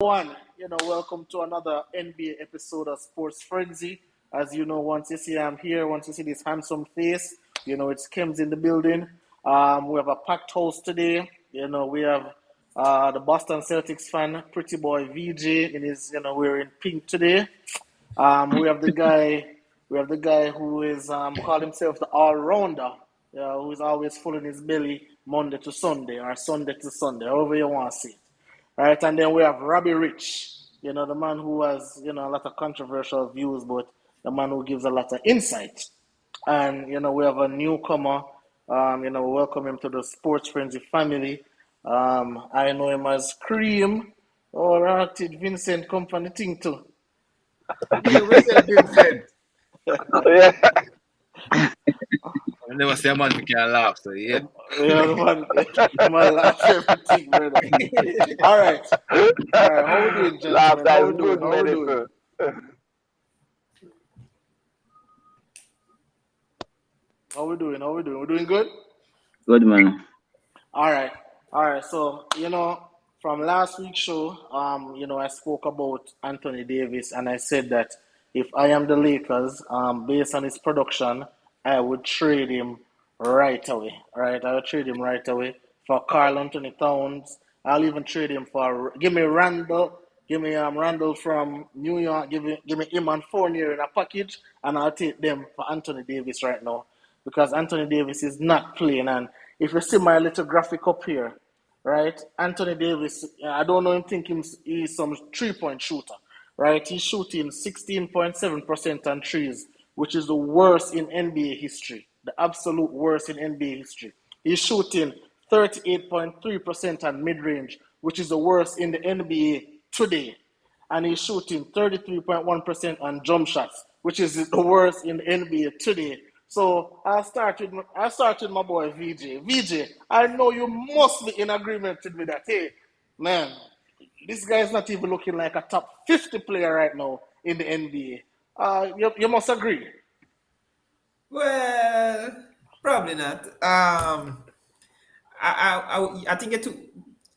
One, welcome to another NBA episode of Sports Frenzy. As you know, once you see I'm here, once you see this handsome face, it's Kim's in the building. We have a packed house today. We have the Boston Celtics fan, Pretty Boy VJ, in his, wearing pink today. We have the guy who is call himself the all-rounder, who is always full in his belly Monday to Sunday or Sunday to Sunday, however you want to see it. Right, and then we have Robbie Rich, the man who has, a lot of controversial views, but the man who gives a lot of insight. And, we have a newcomer, we welcome him to the Sports Frenzy family. I know him as Cream, or Vincent Company thing too. Yeah, we said Vincent. Yeah. I never say a man who can laugh, so yeah. Yeah, man laugh everything, brother. All right. How we doing, Laugh gentlemen? that How is we doing? good How we doing? medicine. How we doing? How we doing? We doing good? Good man. All right. All right. So, from last week's show, I spoke about Anthony Davis and I said that if I am the Lakers, based on his production, I would trade him right away. All right. I would trade him right away for Karl Anthony Towns. I'll even trade him for give me Randall. Give me Randall from New York. Give me him and Fournier in a package, and I'll take them for Anthony Davis right now because Anthony Davis is not playing. And if you see my little graphic up here, right? Anthony Davis, I don't know him think he's some 3-point shooter, right? He's shooting 16.7% on threes, which is the worst in NBA history, the absolute worst in NBA history. He's shooting 38.3% on mid range, which is the worst in the NBA today. And he's shooting 33.1% on jump shots, which is the worst in the NBA today. So I started my boy VJ. VJ, I know you must be in agreement with me that hey, man, this guy is not even looking like a top 50 player right now in the NBA. You must agree. Well, probably not. I think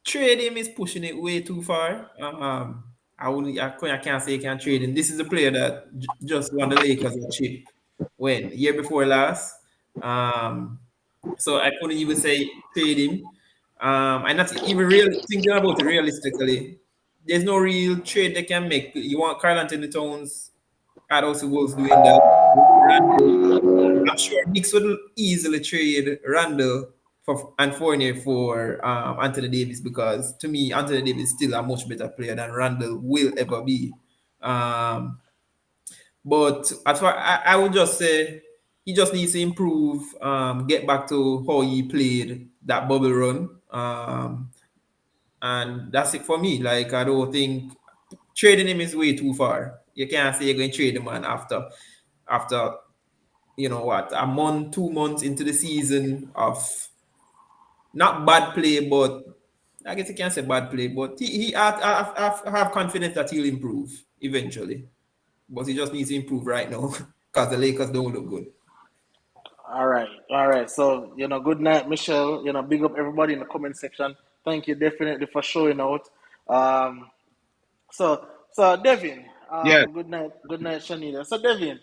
trade him is pushing it way too far. I can't say I can trade him. This is a player that just won the Lakers a chip when year before last. Um, so I couldn't even say trade him. I'm not even real thinking about it realistically. There's no real trade they can make. You want Karl Anthony Towns, Ad also was doing that. Randall, I'm sure Knicks would easily trade Randall and Fournier for Anthony Davis because to me, Anthony Davis is still a much better player than Randall will ever be. Um, but as far I would just say he just needs to improve, get back to how he played that bubble run. And that's it for me. Like I don't think trading him is way too far. You can't say you're going to trade the man after a month, 2 months into the season of not bad play, but I guess you can't say bad play, but I have confidence that he'll improve eventually. But he just needs to improve right now because the Lakers don't look good. All right, all right. So, good night, Michelle. Big up everybody in the comment section. Thank you definitely for showing out. Um, so Devin, Yeah. good night, Shanita. So Devin,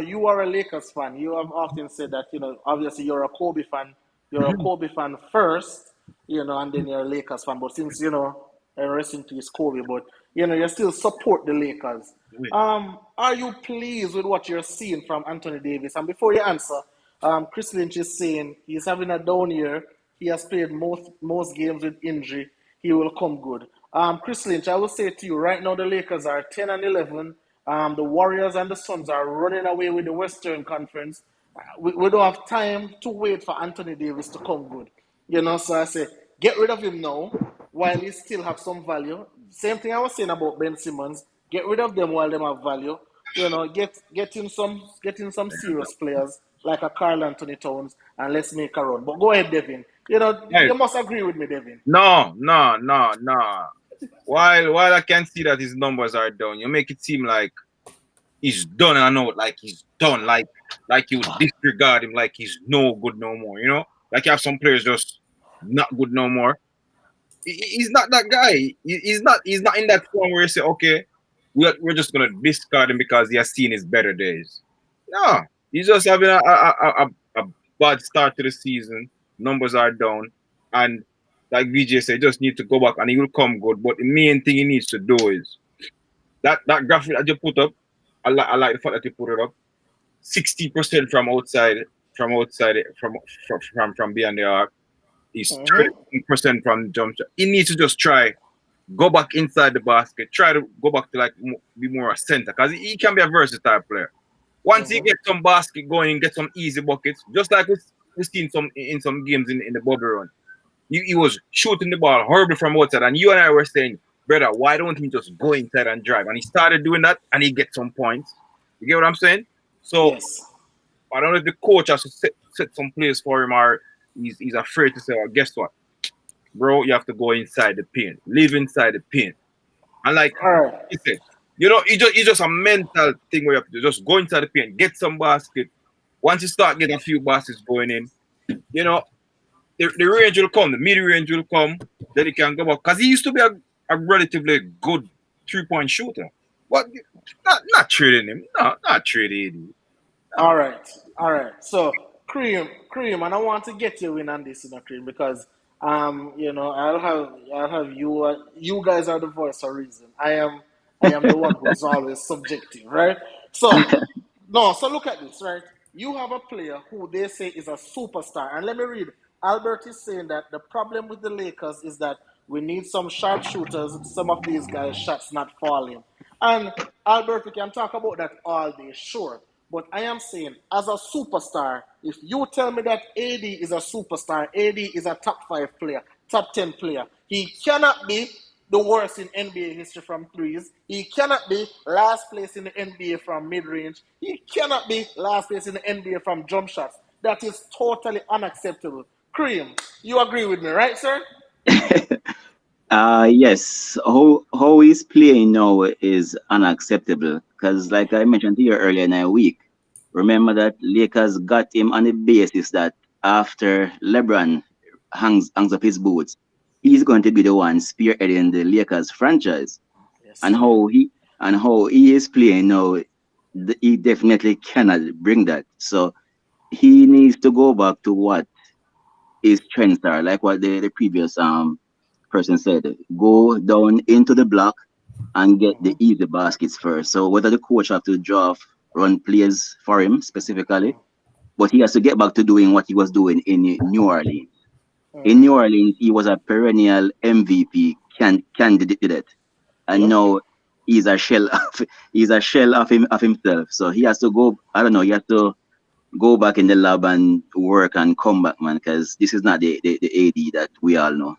you are a Lakers fan. You have often said that, obviously you're a Kobe fan. You're a Mhm. Kobe fan first, and then you're a Lakers fan. But since, rest in peace, Kobe, but you still support the Lakers. Are you pleased with what you're seeing from Anthony Davis? And before you answer, Chris Lynch is saying he's having a down year. He has played most games with injury. He will come good. Chris Lynch, I will say to you right now, the Lakers are 10 and 11. The Warriors and the Suns are running away with the Western Conference. We don't have time to wait for Anthony Davis to come good. So I say, get rid of him now while he still have some value. Same thing I was saying about Ben Simmons. Get rid of them while they have value. Get in some serious players like a Karl Anthony Towns and let's make a run. But go ahead, Devin. Hey, You must agree with me, Devin. no, no, no, no. While I can see that his numbers are down, you make it seem like he's done and out, like he's done, like you disregard him, like he's no good no more. Like you have some players just not good no more. He's not that guy. He's not. He's not in that form where you say, okay, we're just gonna discard him because he has seen his better days. No, he's just having a bad start to the season. Numbers are down, and like VJ said, just need to go back, and he will come good. But the main thing he needs to do is that graphic that you put up. I like the fact that you put it up. 60% from beyond the arc. He's Mm-hmm. 30% from jump shot. He needs to just try go back inside the basket. Try to go back to like be more a center because he can be a versatile player. Once he Mm-hmm. gets some basket going, get some easy buckets, just like we've seen some in some games in the bubble run. He was shooting the ball horribly from outside, and you and I were saying, brother, why don't he just go inside and drive? And he started doing that, and he gets some points. You get what I'm saying? So Yes. I don't know if the coach has to set some plays for him, or he's afraid to say, oh, guess what, bro, you have to go inside the paint, live inside the paint, and like All right. he said, it's just a mental thing where you have to just go inside the paint, get some basket. Once you start getting a few baskets going in, you know the range will come, the mid range will come, then he can go back. Because he used to be a relatively good 3-point shooter. But not trading him. No, not trading him. All right, all right. So, Cream, and I want to get you in on this, Cream, because I'll have you. You guys are the voice of reason. I am the one who's always subjective, right? So, no. So look at this, right? You have a player who they say is a superstar, and let me read. Albert is saying that the problem with the Lakers is that we need some sharpshooters. Some of these guys' shots not falling. And Albert, we can talk about that all day, sure. But I am saying, as a superstar, if you tell me that AD is a superstar, AD is a top 5 player, top 10 player, he cannot be the worst in NBA history from threes. He cannot be last place in the NBA from mid range. He cannot be last place in the NBA from jump shots. That is totally unacceptable. Cream, you agree with me, right, sir? Yes. How he's playing now is unacceptable because, like I mentioned to you earlier in a week, remember that Lakers got him on the basis that after LeBron hangs up his boots, he's going to be the one spearheading the Lakers franchise. Yes, And sir. how he is playing now, he definitely cannot bring that. So he needs to go back to what his strengths are, like what the previous person said. Go down into the block and get the easy baskets first. So whether the coach have to run plays for him specifically, but he has to get back to doing what he was doing in New Orleans. In New Orleans, he was a perennial MVP candidate, and Yep. now he's a shell of himself. So he has to go. I don't know. He has to go back in the lab and work and come back, man, because this is not the AD that we all know.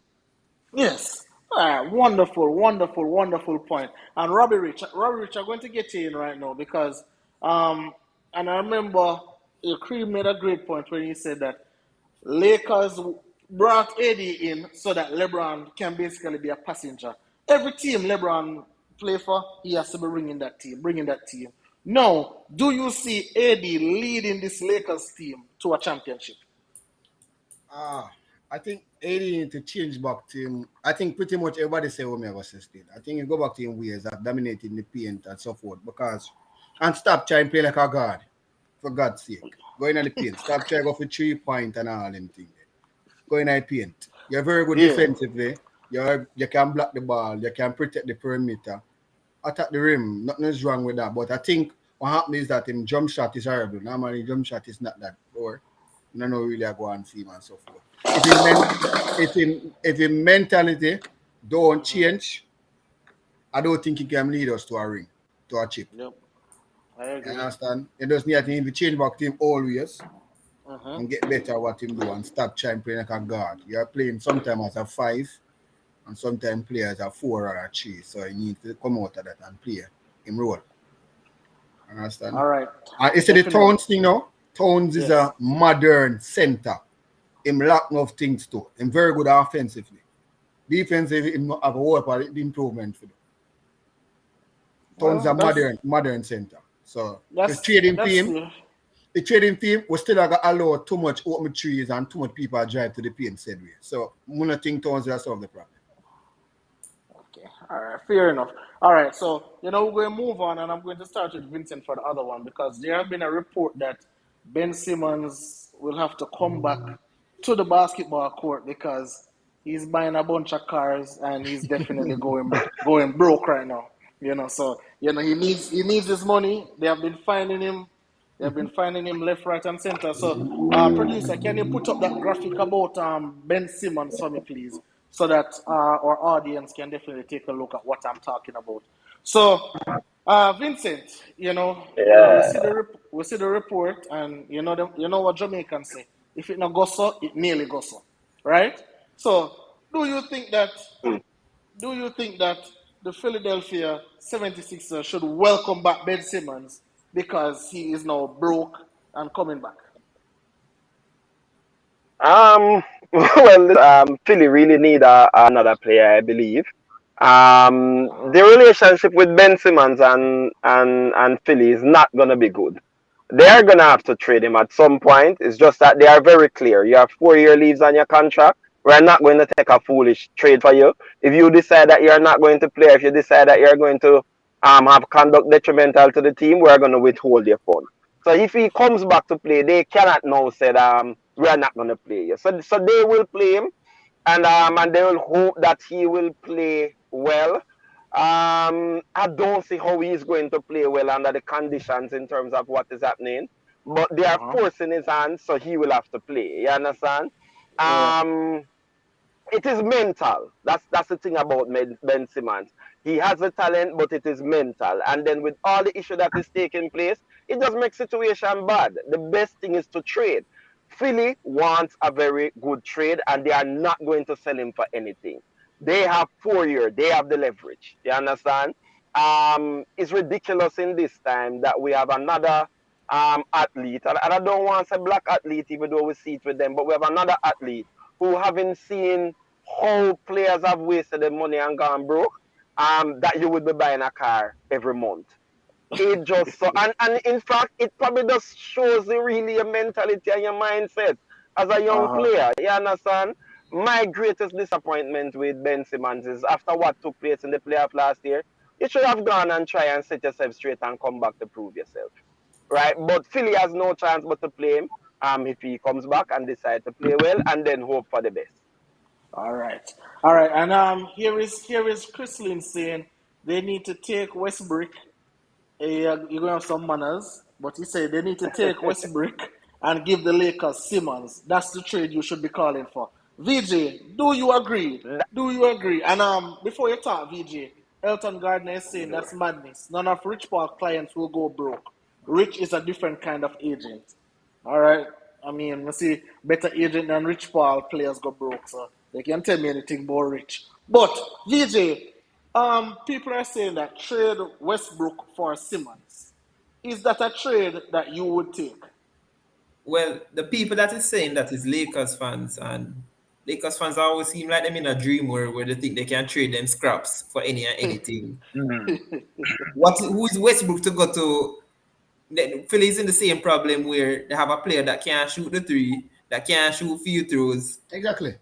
Yes. Wonderful, wonderful, wonderful point. And Robbie Rich, I'm going to get you in right now because, and I remember Creed made a great point when he said that Lakers brought AD in so that LeBron can basically be a passenger. Every team LeBron play for, he has to be bringing that team. Now, do you see AD leading this Lakers team to a championship? Ah, I think AD need to change back to him. I think pretty much everybody say Omega still. I think you go back to him ways of dominating the paint and so forth because and stop trying to play like a god. For God's sake. Go in the paint. Stop trying to go for 3 point and all them things. Go in the paint. You're very good Yeah. defensively. You can block the ball. You can protect the perimeter. Attack the rim. Nothing is wrong with that. But I think what happened is that him jump shot is horrible. Normally jump shot is not that poor. You don't know really I go and see him and so forth. If him mentality don't change, I don't think he can lead us to a ring, to a chip. Yep. I You agree. understand? It does need to change back to him always Uh-huh. and get better at what him do and stop trying to play like a guard. You're playing sometimes as a 5 and sometimes play as a 4 or a 3. So you need to come out of that and play him role. Understand? All right. And you see the Definitely. Towns thing now? Towns is Yes. a modern center. Him lack of things too. Him very good offensively. Defensive, him have a whole part of improvement for them. Towns Well, a modern center. So the that's trading that's team, the trading team we still have allow too much open trees and too much people drive to the paint said way. So I don't think Towns will solve the problem. All right, fair enough. All right, so we're going to move on, and I'm going to start with Vincent for the other one because there have been a report that Ben Simmons will have to come back to the basketball court because he's buying a bunch of cars and he's definitely going broke right now. So he needs his money. They have been finding him. They have been finding him left, right, and center. So, producer, can you put up that graphic about Ben Simmons for me, please, so that our audience can definitely take a look at what I'm talking about. So, Vincent, we see the report, and you know what Jamaicans say: if it not go so, it nearly go so, right? So, do you think that do you think that the Philadelphia 76ers should welcome back Ben Simmons because he is now broke and coming back? Well, Philly really need another player, I believe. Uh-huh. The relationship with Ben Simmons and Philly is not gonna be good. They are gonna have to trade him at some point. It's just that they are very clear. You have 4 year leaves on your contract. We're not going to take a foolish trade for you. If you decide that you're not going to play, if you decide that you're going to have conduct detrimental to the team, we're going to withhold your fund. So if he comes back to play, they cannot now say we are not going to play you. So they will play him, and they will hope that he will play well. I don't see how he's going to play well under the conditions in terms of what is happening, but they are Uh-huh. forcing his hand, so he will have to play. You understand? Yeah. Um, it is mental. That's the thing about Ben Simmons. He has the talent, but it is mental. And then with all the issue that is taking place, it just makes situation bad. The best thing is to trade. Philly wants a very good trade, and they are not going to sell him for anything. They have 4 years. They have the leverage. You understand? It's ridiculous in this time that we have another athlete, and I don't want to say black athlete, even though we see it with them, but we have another athlete who haven't seen how players have wasted their money and gone broke, that you would be buying a car every month. It just so, and in fact, it probably just shows you really your mentality and your mindset as a young Uh-huh. player. You understand? My greatest disappointment with Ben Simmons is after what took place in the playoff last year, you should have gone and try and set yourself straight and come back to prove yourself. Right? But Philly has no chance but to play him if he comes back and decide to play well and then hope for the best. All right. All right. And here is Chris Lynn saying they need to take Westbrook. You're gonna have some manners, but he said they need to take Westbrook and give the Lakers Simmons. That's the trade you should be calling for. VJ, do you agree? Do you agree? And before you talk, VJ, Elton Gardner is saying that's madness. None of Rich Paul clients will go broke. Rich is a different kind of agent. All right. I mean, you see, better agent than Rich Paul players go broke, so they can tell me anything about Rich. But VJ, people are saying that trade Westbrook for Simmons. Is that a trade that you would take? Well, the people that is saying that is Lakers fans, and Lakers fans always seem like them in a dream world where they think they can trade them scraps for any and anything. Mhm. Who is Westbrook to go to? Philly's in the same problem where they have a player that can't shoot the three, that can't shoot field throws, Exactly.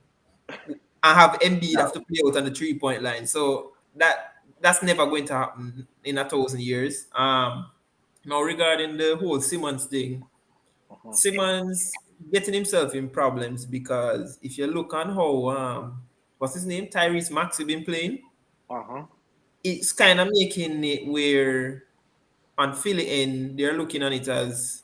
and have Embiid have to play out on the 3 point line. So that's never going to happen in 1,000 years. Now regarding the whole Simmons thing, Uh-huh. Simmons getting himself in problems because if you look on how what's his name, Tyrese Maxey been playing, Uh-huh. it's kind of making it where on Philly end they're looking on it as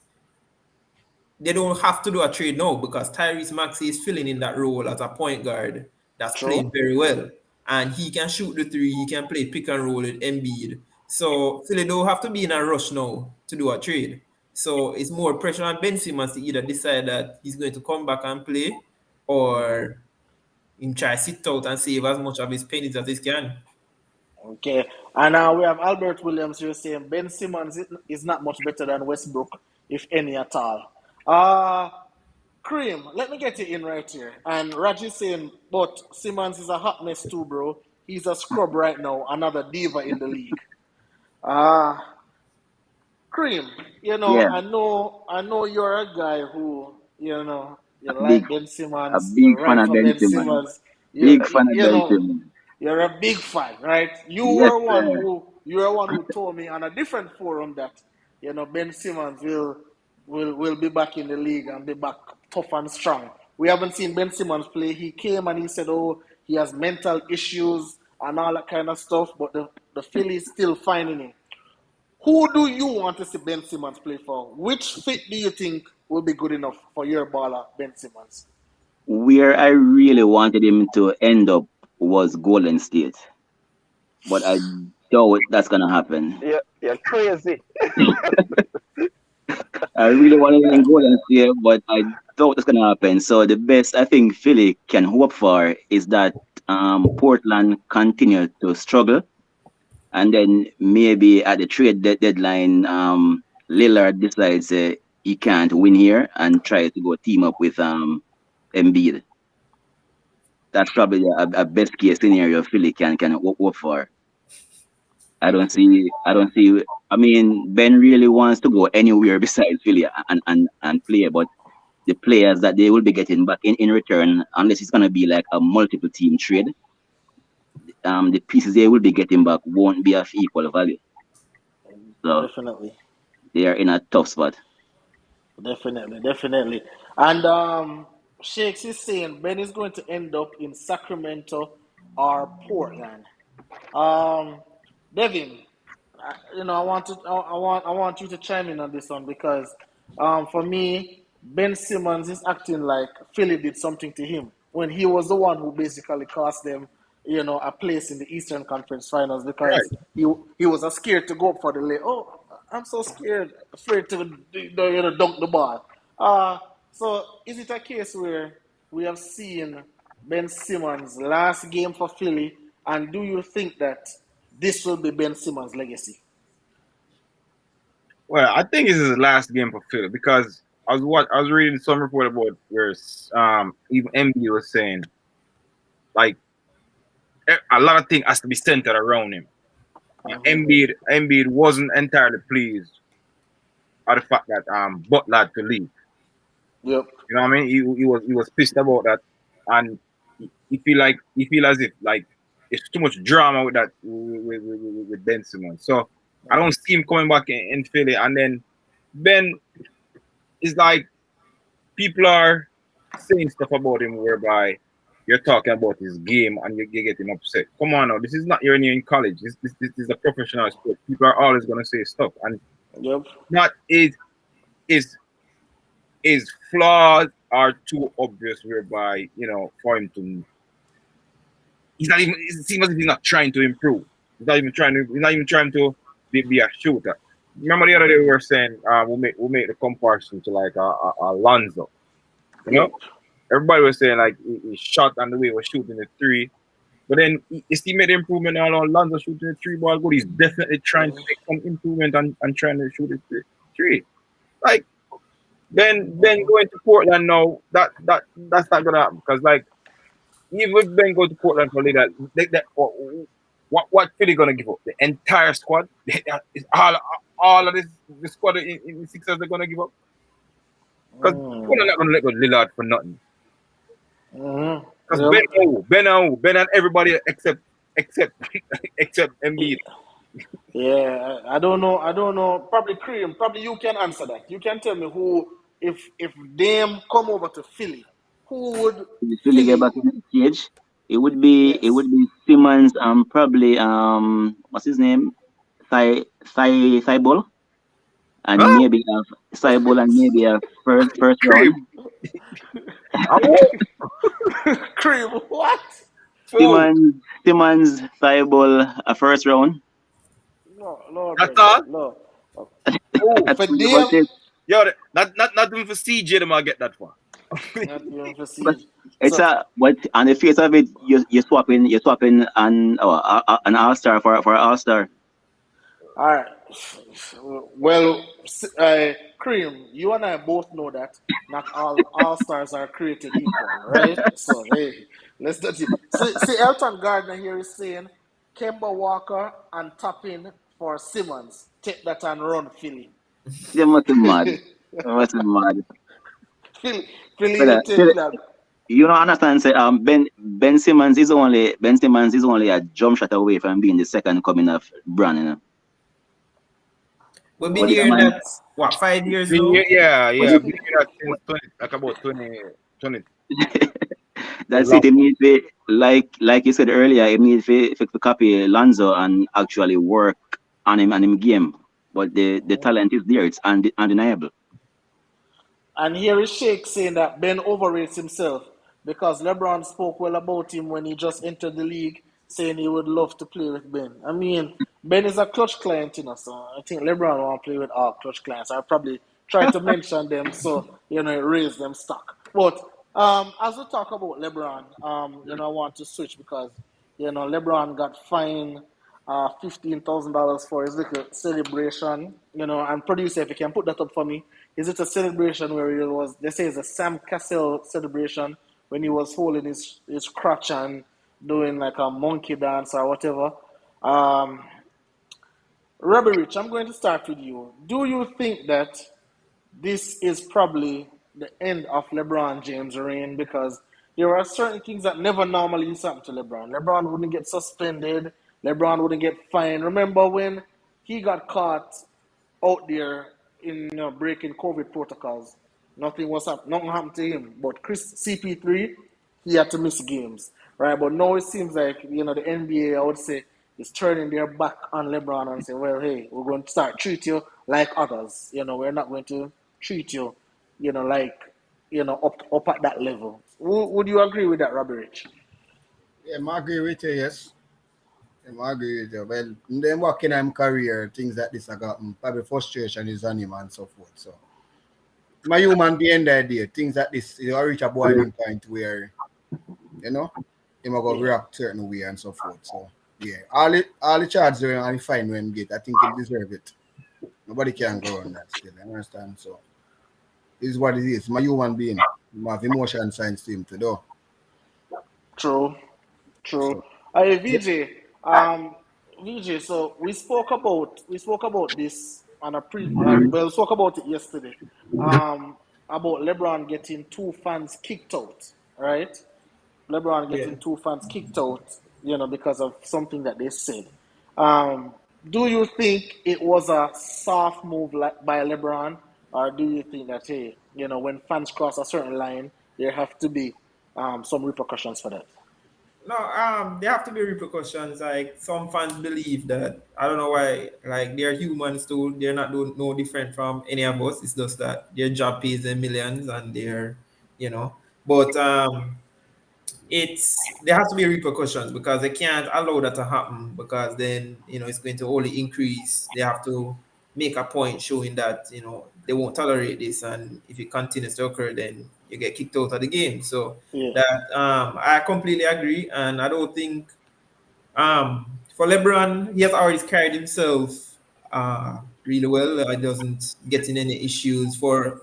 they don't have to do a trade now because Tyrese Maxey is filling in that role as a point guard that's playing True. very well. And he can shoot the three, he can play pick and roll with Embiid. So Philly don't have to be in a rush now to do a trade. So it's more pressure on Ben Simmons to either decide that he's going to come back and play Mm-hmm. or him try sit out and save as much of his pennies as he can. Okay. And now we have Albert Williams here saying Ben Simmons is not much better than Westbrook, if any at all. Cream, let me get you in right here. And Raji saying, but Simmons is a hot mess too, bro. He's a scrub right now, another diva in the league. Uh Cream, Yeah, I know you're a guy who, you a big like Ben a Simmons, you big fan write of for Ben Ben Simmons. Simmons, you Big fan of you Ben know, Simmons. You're a big fan, right? Yes, sir. You were one who told me on a different forum that Ben Simmons will be back in the league and be back tough and strong. We haven't seen Ben Simmons play. He came and he said, "Oh, he has mental issues and all that kind of stuff." But the Phillies still finding him. Who do you want to see Ben Simmons play for? Which fit do you think will be good enough for your baller, Ben Simmons? Where I really wanted him to end up was Golden State, but I doubt that's gonna happen. You're crazy. I really wanted him in Golden State, but I doubt that's gonna happen. So the best I think Philly can hope for is that Portland continue to struggle, and then maybe at the deadline, Lillard decides he can't win here and try to go team up with Embiid. That's probably a best case scenario Philly can hope for. I don't see. I mean, Ben really wants to go anywhere besides Philly and play, but the players that they will be getting back in return, unless it's gonna be like a multiple team trade, the pieces they will be getting back won't be of equal value. So Definitely. they are in a tough spot. Definitely. And Shakes is saying Ben is going to end up in Sacramento or Portland. Um, Devin, I want you to chime in on this one because, for me, Ben Simmons is acting like Philly did something to him when he was the one who basically cost them, a place in the Eastern Conference Finals Right. because he was scared to go up for the lay. Oh, I'm so scared, afraid to dunk the ball. So is it a case where we have seen Ben Simmons' last game for Philly, and do you think that this will be Ben Simmons' legacy? Well, I think this is his last game for Philly because I was reading some report about where even MD was saying like a lot of things has to be centered around him. And Mm-hmm. Embiid wasn't entirely pleased at the fact that Butler had to leave. Yep. You know what I mean? He was pissed about that, and he feel as if like it's too much drama with that with Ben Simmons. So I don't see him coming back in Philly. And then Ben is like people are saying stuff about him whereby you're talking about his game and you're getting upset. Come on now, this is not you're in college. This is a professional sport. People are always gonna say stuff, and Yep. not is his flaws are too obvious whereby for him to he's not even it seems as if he's not trying to improve. He's not even trying to be a shooter. Remember the other day we were saying we'll make the comparison to like Alonzo. You know? Yep. Everybody was saying like he shot and the way he was shooting the three. But then he made improvement on Alonzo shooting the three ball good. He's definitely trying to make some improvement and trying to shoot the three. Like Ben going to Portland now, that's not gonna happen. Because like even if Ben go to Portland for later, what Philly gonna give up? The entire squad? Is all of this the squad in the Sixers they're gonna give up? Because Portland not gonna let go Lillard for nothing. Mm-hmm. Because Ben and everybody except Embiid. Yeah, I don't know. I don't know. Probably Cream. Probably you can answer that. You can tell me who, if Dame come over to Philly, who would If Philly get Philly? back in the stage, it would Yes. be Simmons, probably what's his name? Thybul, and Huh? maybe a Thybul and maybe a first round. Cream. Oh, Cream. What? fool. Simmons, Thybul, a first round. No, no, That's Brendan. all? No. Fool. That's For pretty much Dame, it. Yo, not even for CJ them I get that far. not even for But Siege. it's So, but on the face of it, you're swapping an all star for an all star. all right. Well, Cream, you and I both know that not all stars are created equal, right? So, hey, let's not see. Elton Gardner here is saying Kemba Walker and tap in for Simmons. Take that and run, Philly. They must be mad. They must be mad. Philly, Philly But will take that. You don't understand. Say, Ben Simmons is only a jump shot away from being the second coming of Brown. You know? We've been But this hearing man, that, what, 5 years Yeah, now? yeah, but yeah. this, Been here since 20, like about 20, a that's long it. It needs to, like you said earlier, it needs to copy Lonzo and actually work on him game. But the talent is there. It's undeniable. And here is Shake saying that Ben overrates himself because LeBron spoke well about him when he just entered the league, saying he would love to play with Ben. I mean, Ben is a clutch client, so I think LeBron want to play with all clutch clients. I'll probably try to mention them so, raise them stock. But as we talk about LeBron, I want to switch because, LeBron got fined $15,000 for his little celebration, and producer, if you can put that up for me, is it a celebration where it was, they say it's a Sam Cassell celebration when he was holding his crotch and doing like a monkey dance or whatever? Um, Robbie Rich, I'm going to start with you. Do you think that this is probably the end of LeBron James' reign because there are certain things that never normally used to happen to LeBron. LeBron wouldn't get suspended. LeBron wouldn't get fined. Remember when he got caught out there in breaking COVID protocols? Nothing happened to him. But Chris CP3, he had to miss games, right? But now it seems like the NBA, I would say, is turning their back on LeBron and say, well, hey, we're going to start treat you like others. We're not going to treat you, like up at that level. Would you agree with that, Robert Rich? Yeah, I agree with you, yes. I agree with you. Well, in the working him career, things like this I got probably frustration is on him and so forth. So my human being the idea, things like this, you reach a boiling point where, him go Yeah. react certain way and so forth. So yeah. All the charges and the fine when him get, I think he deserve it. Nobody can go on that still, you understand? So it is what it is. My human being. I have emotion signs to him to do. True. True. So Hey, yeah. VJ. So we spoke about this on a we spoke about it yesterday. About LeBron getting two fans kicked out, right? LeBron Yeah. getting two fans kicked out, because of something that they said. Um, do you think it was a soft move by LeBron, or do you think that hey, when fans cross a certain line, there have to be some repercussions for that? No, there have to be repercussions. Like some fans believe that I don't know why. Like they're humans too. They're not no different from any of us. It's just that their job pays them millions, and they're, you know. But it's there has to be repercussions because they can't allow that to happen because then it's going to only increase. They have to make a point showing that they won't tolerate this, and if it continues to occur, then you get kicked out of the game. So Yeah. that I completely agree, and I don't think for LeBron he has always carried himself really well. He doesn't get in any issues for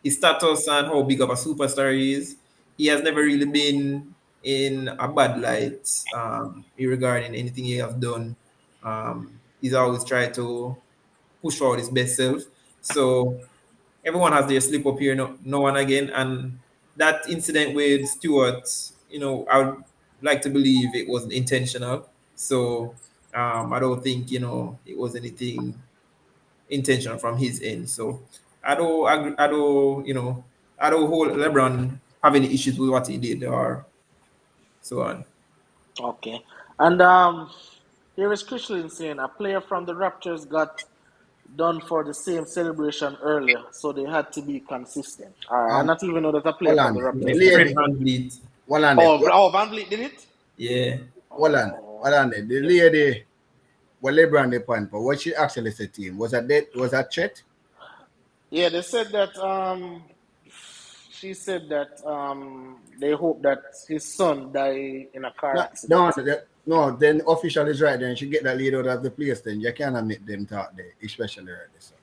his status and how big of a superstar he is. He has never really been in a bad light regarding anything he has done. He's always tried to push forward his best self. So everyone has their slip up here no and again. And that incident with Stewart, I would like to believe it wasn't intentional. So I don't think, it was anything intentional from his end. So I don't agree, I don't hold LeBron have any issues with what he did or so on. Okay. And here is Christian saying a player from the Raptors got done for the same celebration earlier, so they had to be consistent. All right. I Um not even know that a player from the Holland, the Raptors did Fred that. lady, VanVleet. Holland, Oh, Van Vliet did it? Yeah. Holland, Oh, Holland, the yeah. lady, well, LeBron the point, but what she actually said to him was that threat? Yeah, they said that she said that they hope that his son die in a car No, no, accident. no. Then official is right. Then she get that lead out of the place. Then you cannot make them talk there, especially right there. So.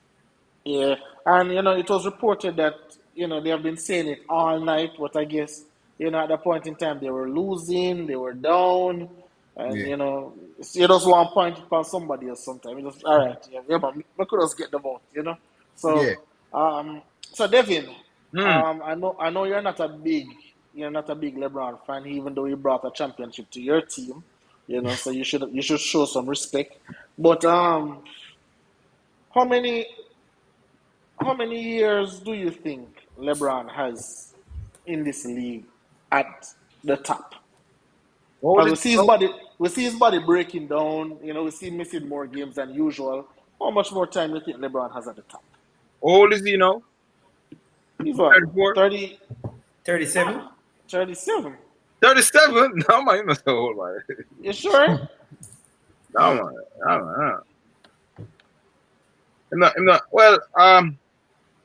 Yeah, and it was reported that they have been saying it all night, but I guess at that point in time they were losing, they were down, and Yeah, you just want to point it on somebody else sometimes. You just all right, yeah, but we could just get the vote. So yeah. so Devin, Hmm. I know you're not a big you're not a big LeBron fan, even though he brought a championship to your team. So you should show some respect. But how many how many years do you think LeBron has in this league at the top? All Because is we see his body breaking down. We see him missing more games than usual. How much more time do you think LeBron has at the top? old is he now? He's what, 34? 30? 37. 37. 37? No man, you're not so old, man. You sure? No man. No, man. I'm not, well, I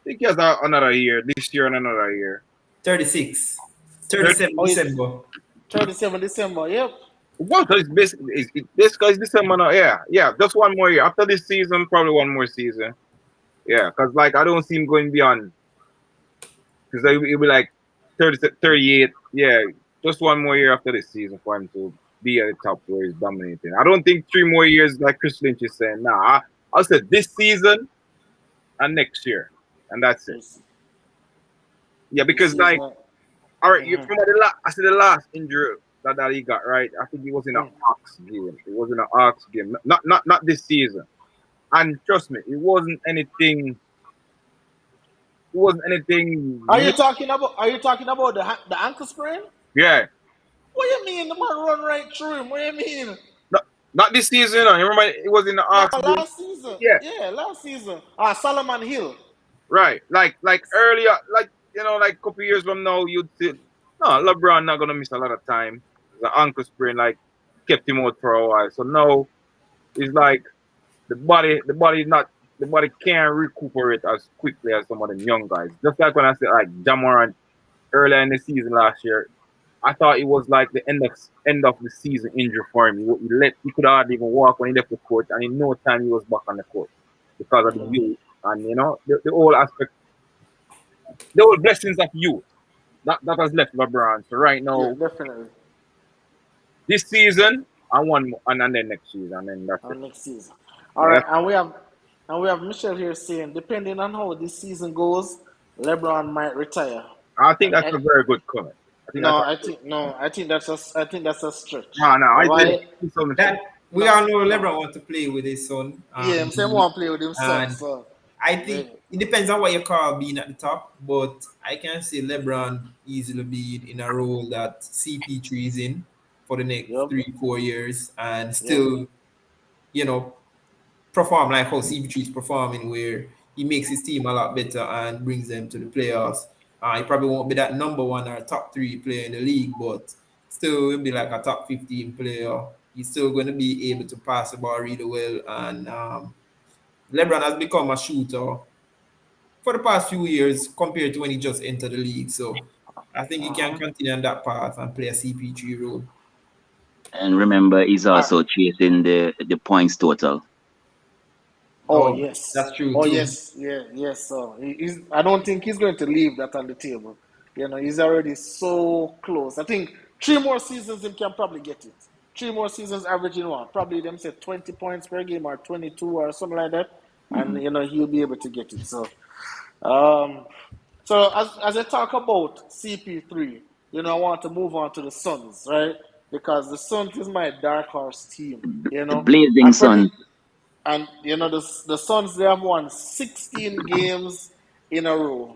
think he has another year, this year and another year. 36. 37 Oh, he's December. 37 December. Yep. What? So it's basically, this guy's December now. Yeah, just one more year. After this season, probably one more season. Yeah, because like I don't see him going beyond, because he'll be like 30, 38. Yeah, just one more year after this season for him to be at the top where he's dominating. I don't think 3 more years like Chris Lynch is saying. Nah, I'll say this season and next year, and that's it. Yeah, because like, all right, you remember I said the last injury that he got, right? I think he was in an Ox game. It was in an Ox game, not this season. And trust me, it wasn't anything. It wasn't anything. Are you talking about the ankle sprain? Yeah. What do you mean? The man run right through him. What do you mean? Not this season. You remember it was in the No, Ox game. last season. Yeah. Yeah, last season. Solomon Hill. Right. Like earlier, like like a couple years from now, you'd say, no, LeBron not gonna miss a lot of time. The ankle sprain like kept him out for a while. So now it's like the body can't recuperate as quickly as some of them young guys. Just like when I said like Jamoran earlier in the season last year, I thought it was like the end of the season injury for him. He could hardly even walk when he left the court, and in no time he was back on the court because of the youth and the whole aspect, the whole blessings of youth that has left LeBron. So right now, Yeah, definitely. this season and one more, and then next season, and then that's it. Next season. All right, and we have Michelle here saying, depending on how this season goes, LeBron might retire. I think that's a very good comment. I think that's a stretch. No, I think that we all know LeBron wants to play with his son. Yeah, I'm saying want to play with his son. So I think it depends on what you call being at the top, but I can see LeBron easily being in a role that CP3 is in for the next 3-4 years and still, perform like how CP3 is performing, where he makes his team a lot better and brings them to the playoffs. He probably won't be that number 1 or top 3 player in the league, but still will be like a top 15 player. He's still going to be able to pass the ball really well. And LeBron has become a shooter for the past few years compared to when he just entered the league. So I think he can continue on that path and play a CP3 role. And remember, he's also chasing the points total. Oh yes, that's true. Oh too. yes. So I don't think he's going to leave that on the table. He's already so close. I think 3 more seasons he can probably get it. 3 more seasons averaging probably them say 20 points per game or 22 or something like that, and he'll be able to get it. So, as I talk about CP3, I want to move on to the Suns, right? Because the Suns is my dark horse team. The Blazing Suns. And the Suns, they have won 16 games in a row.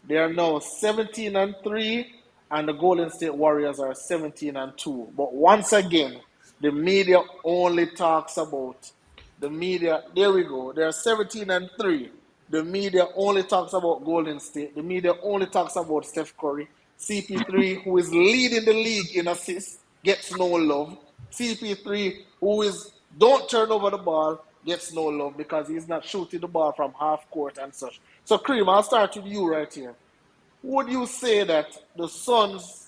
They are now 17-3, and the Golden State Warriors are 17-2. But once again, the media only talks about there we go. They're 17-3. The media only talks about Golden State. The media only talks about Steph Curry. CP3, who is leading the league in assists, gets no love. CP3, who don't turn over the ball, gets no love because he's not shooting the ball from half court and such. So, Cream, I'll start with you right here. Would you say that the Suns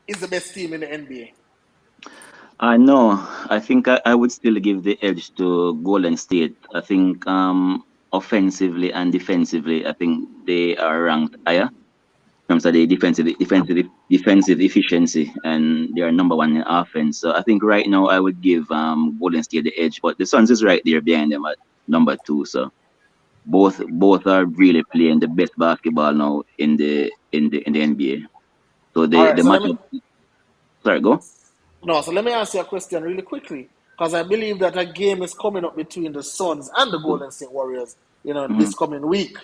is the best team in the NBA? No, I think I would still give the edge to Golden State. I think offensively and defensively, I think they are ranked higher in terms of the defensive efficiency, and they are number 1 in offense. So I think right now I would give Golden State the edge, but the Suns is right there behind them at number 2. So both are really playing the best basketball now in the NBA. So All the right. So let me matchup. Sorry, go. no. So let me ask you a question really quickly, because I believe that a game is coming up between the Suns and the Golden State Warriors. Mhm. This coming week.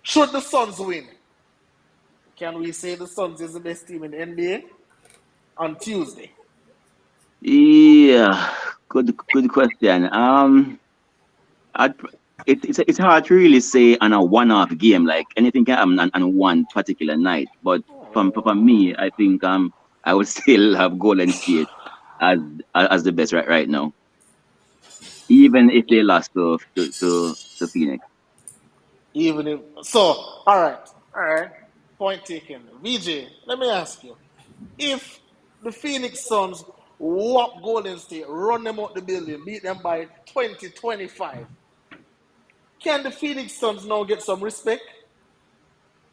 Should the Suns win, can we say the Suns is the best team in the NBA on Tuesday? Yeah, good question. I'd, it's hard to really say on a one-off game. Like anything can happen on one particular night. But from me, I think I would still have Golden State as as the best right now, even if they lost to Phoenix. Even if so, all right. Point taken. VJ, let me ask you: if the Phoenix Suns whop Golden State, run them out the building, beat them by 20-25, can the Phoenix Suns now get some respect?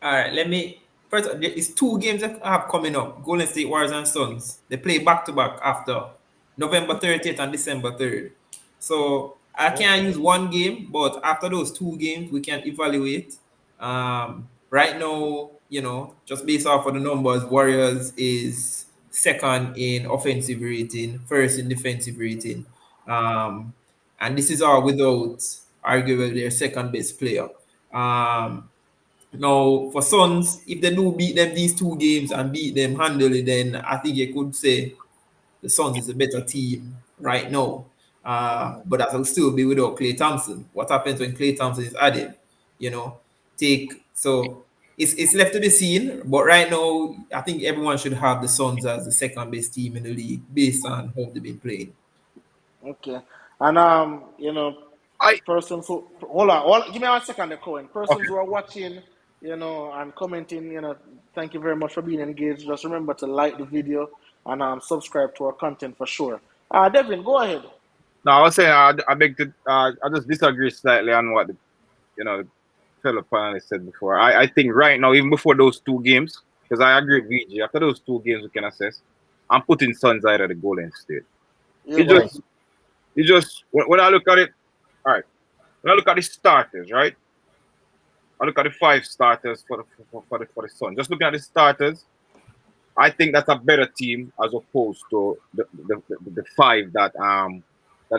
All right, let me first. There is two games that I have coming up: Golden State Warriors and Suns. They play back to back after November 30th and December 3rd. So I can't use one game, but after those two games, we can evaluate. Right now, just based off of the numbers, Warriors is second in offensive rating, first in defensive rating, and this is all without arguably their second best player. Um, Now, for Suns, if they do beat them these two games and beat them handily, then I think you could say the Suns is a better team right now. But that will still be without Klay Thompson. What happens when Klay Thompson is added? You know, it's left to be seen. But right now, I think everyone should have the Suns as the second best team in the league based on how they've been playing. Okay. And I persons who give me 1 second, Cohen. Persons okay. who are watching, and commenting, thank you very much for being engaged. Just remember to like the video and subscribe to our content for sure. Devin, go ahead. No, I was saying I beg to I just disagree slightly on what the fellow panelist said before. I think right now, even before those two games, because I agree with VG, after those two games we can assess. I'm putting Suns out of the Golden State. You It go. just when I look at it, all right. When I look at the starters, right? I look at the five starters for the Suns. Just looking at the starters, I think that's a better team as opposed to the five that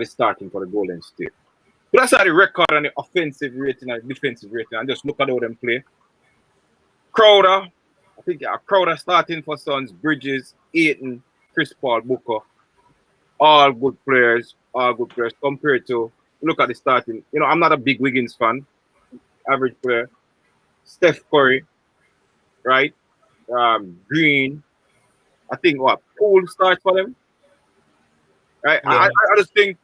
is starting for the Golden State. But that's how the record and the offensive rating and the defensive rating, and just look at how them play. Crowder, I think Crowder starting for Suns, Bridges, Aiton, Chris Paul, Booker, all good players, compared to look at the starting. I'm not a big Wiggins fan, average player. Steph Curry, right? Green. I think what Poole starts for them, right? Yeah. I just think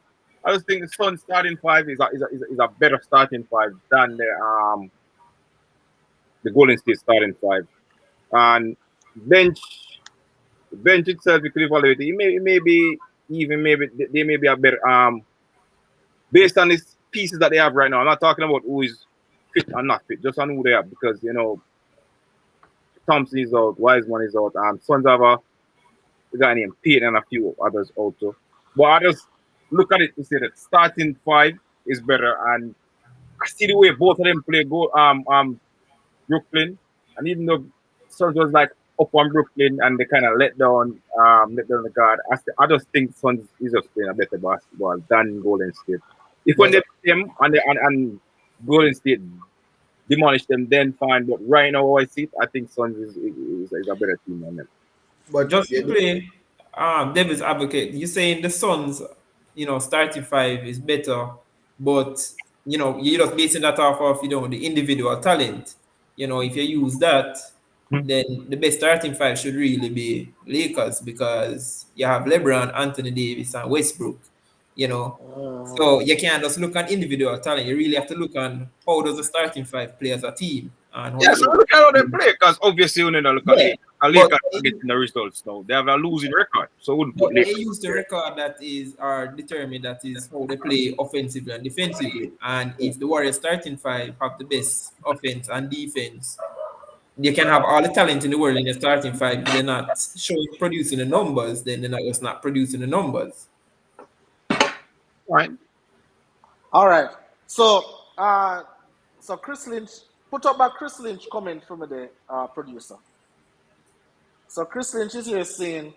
the Suns starting five is a better starting five than the Golden State starting five. And bench the bench itself, you could evaluate it. It may be even maybe they may be a better based on these pieces that they have right now. I'm not talking about who is fit and not fit, just on who they have because Thompson is out, Wiseman is out, Suns have a guy named Payton and a few others also. But I just look at it to say that starting five is better, and I see the way both of them play Brooklyn, and even though Suns was like up on Brooklyn and they kind of let down the guard. I just think Suns is just playing a better basketball than Golden State. If when they play them and Golden State demolish them, then fine. But right now, how I see it, I think Suns is a better team than them. But Just to play devil's advocate, you're saying the Suns, starting five is better, but you're just basing that off of the individual talent. If you use that, then the best starting five should really be Lakers because you have LeBron, Anthony Davis, and Westbrook. You know, so you can't just look at individual talent. You really have to look on how does the starting five play as a team and how Yeah, so look at how they play, because obviously you need to look at yeah. Lakers. Lakers But are getting the results now. They have a losing record, so I wouldn't put But they Lakers use the there. record that is are determined that is how they play offensively and defensively. And if the Warriors starting five have the best offense and defense, they can have all the talent in the world in the starting five. If they're not showing producing the numbers, then they're not just not producing the numbers. Right. All right. So, Chris Lynch, put up a Chris Lynch comment from the producer. So Chris Lynch is here saying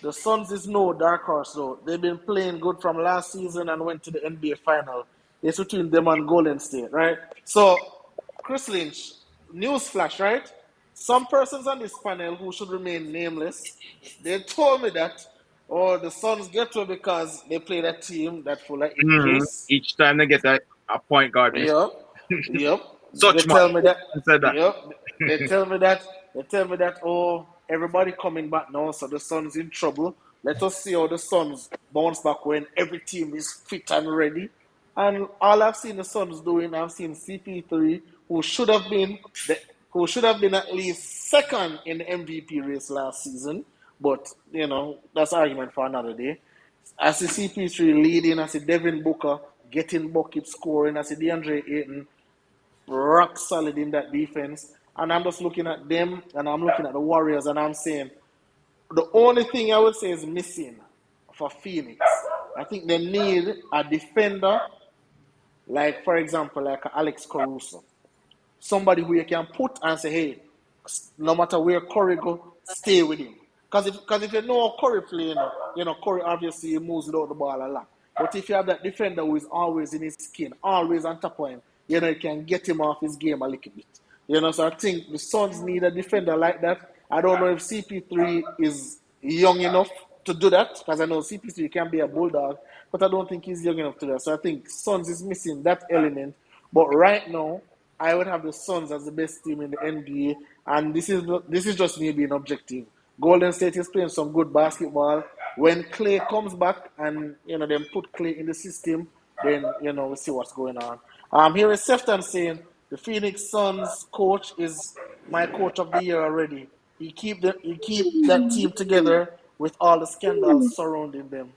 the Suns is no dark horse though. They've been playing good from last season and went to the NBA final. It's between them and Golden State, right? So Chris Lynch, news flash, right? Some persons on this panel who should remain nameless, they told me that the Suns get to it because they played a team that full of injuries. Each time they get a point guard miss. Yep. Yep. They Such man tell me that. said that. Yep. They tell me that. They tell me that. Oh, everybody coming back now, so the Suns in trouble. Let us see how the Suns bounce back when every team is fit and ready. And all I've seen the Suns doing, I've seen CP3, who should have been at least second in the MVP race last season. But that's argument for another day. I see CP3 leading. I see Devin Booker getting buckets, scoring. I see DeAndre Ayton rock solid in that defense. And I'm just looking at them and I'm looking at the Warriors and I'm saying the only thing I would say is missing for Phoenix. I think they need a defender like, for example, like Alex Caruso. Somebody who you can put and say, hey, no matter where Curry go, stay with him. Because if you know Curry playing, Curry obviously moves without the ball a lot. But if you have that defender who is always in his skin, always on top of him, you can get him off his game a little bit. So I think the Suns need a defender like that. I don't know if CP3 is young enough to do that, because I know CP3 can be a bulldog, but I don't think he's young enough to do that. So I think Suns is missing that element. But right now, I would have the Suns as the best team in the NBA, and this is just me being objective. Golden State is playing some good basketball. When Clay comes back and them put Clay in the system, then we'll see what's going on. Here is Sefton saying the Phoenix Suns coach is my coach of the year already. He keep that team together with all the scandals surrounding them.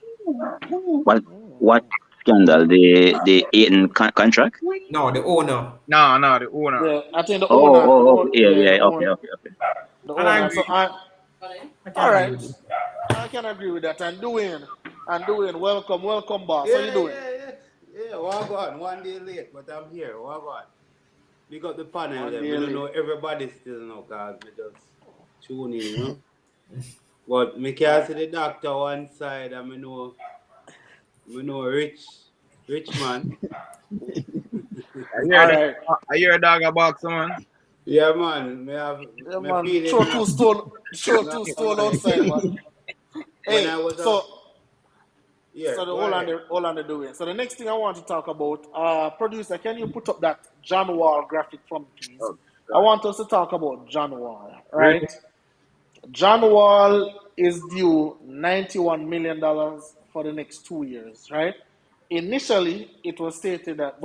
What scandal? The Ayton contract? No, the owner. No, the owner. Yeah, I think the owner. Yeah, the okay. The And I owner. agree. So I can't all agree right. with you. I can agree with that. And Dwayne, welcome, boss. How you doing? Yeah, walk on. One day late, but I'm here. Walk on. Big up the panel. One Them. day I don't late. know everybody still know because me just tune in, But me can't see the doctor one side and me know rich man. All right. I hear a dog a box, man. Yeah, man. Me have Yeah, me man. feeling Throw two stone outside, man. when Hey, I was so yeah, the go hold ahead. on the doing. So the next thing I want to talk about, producer, can you put up that John Wall graphic from me, please? Oh, I want us to talk about John Wall, Really? right? John Wall is due $91 million for the next 2 years, right? Initially, it was stated that,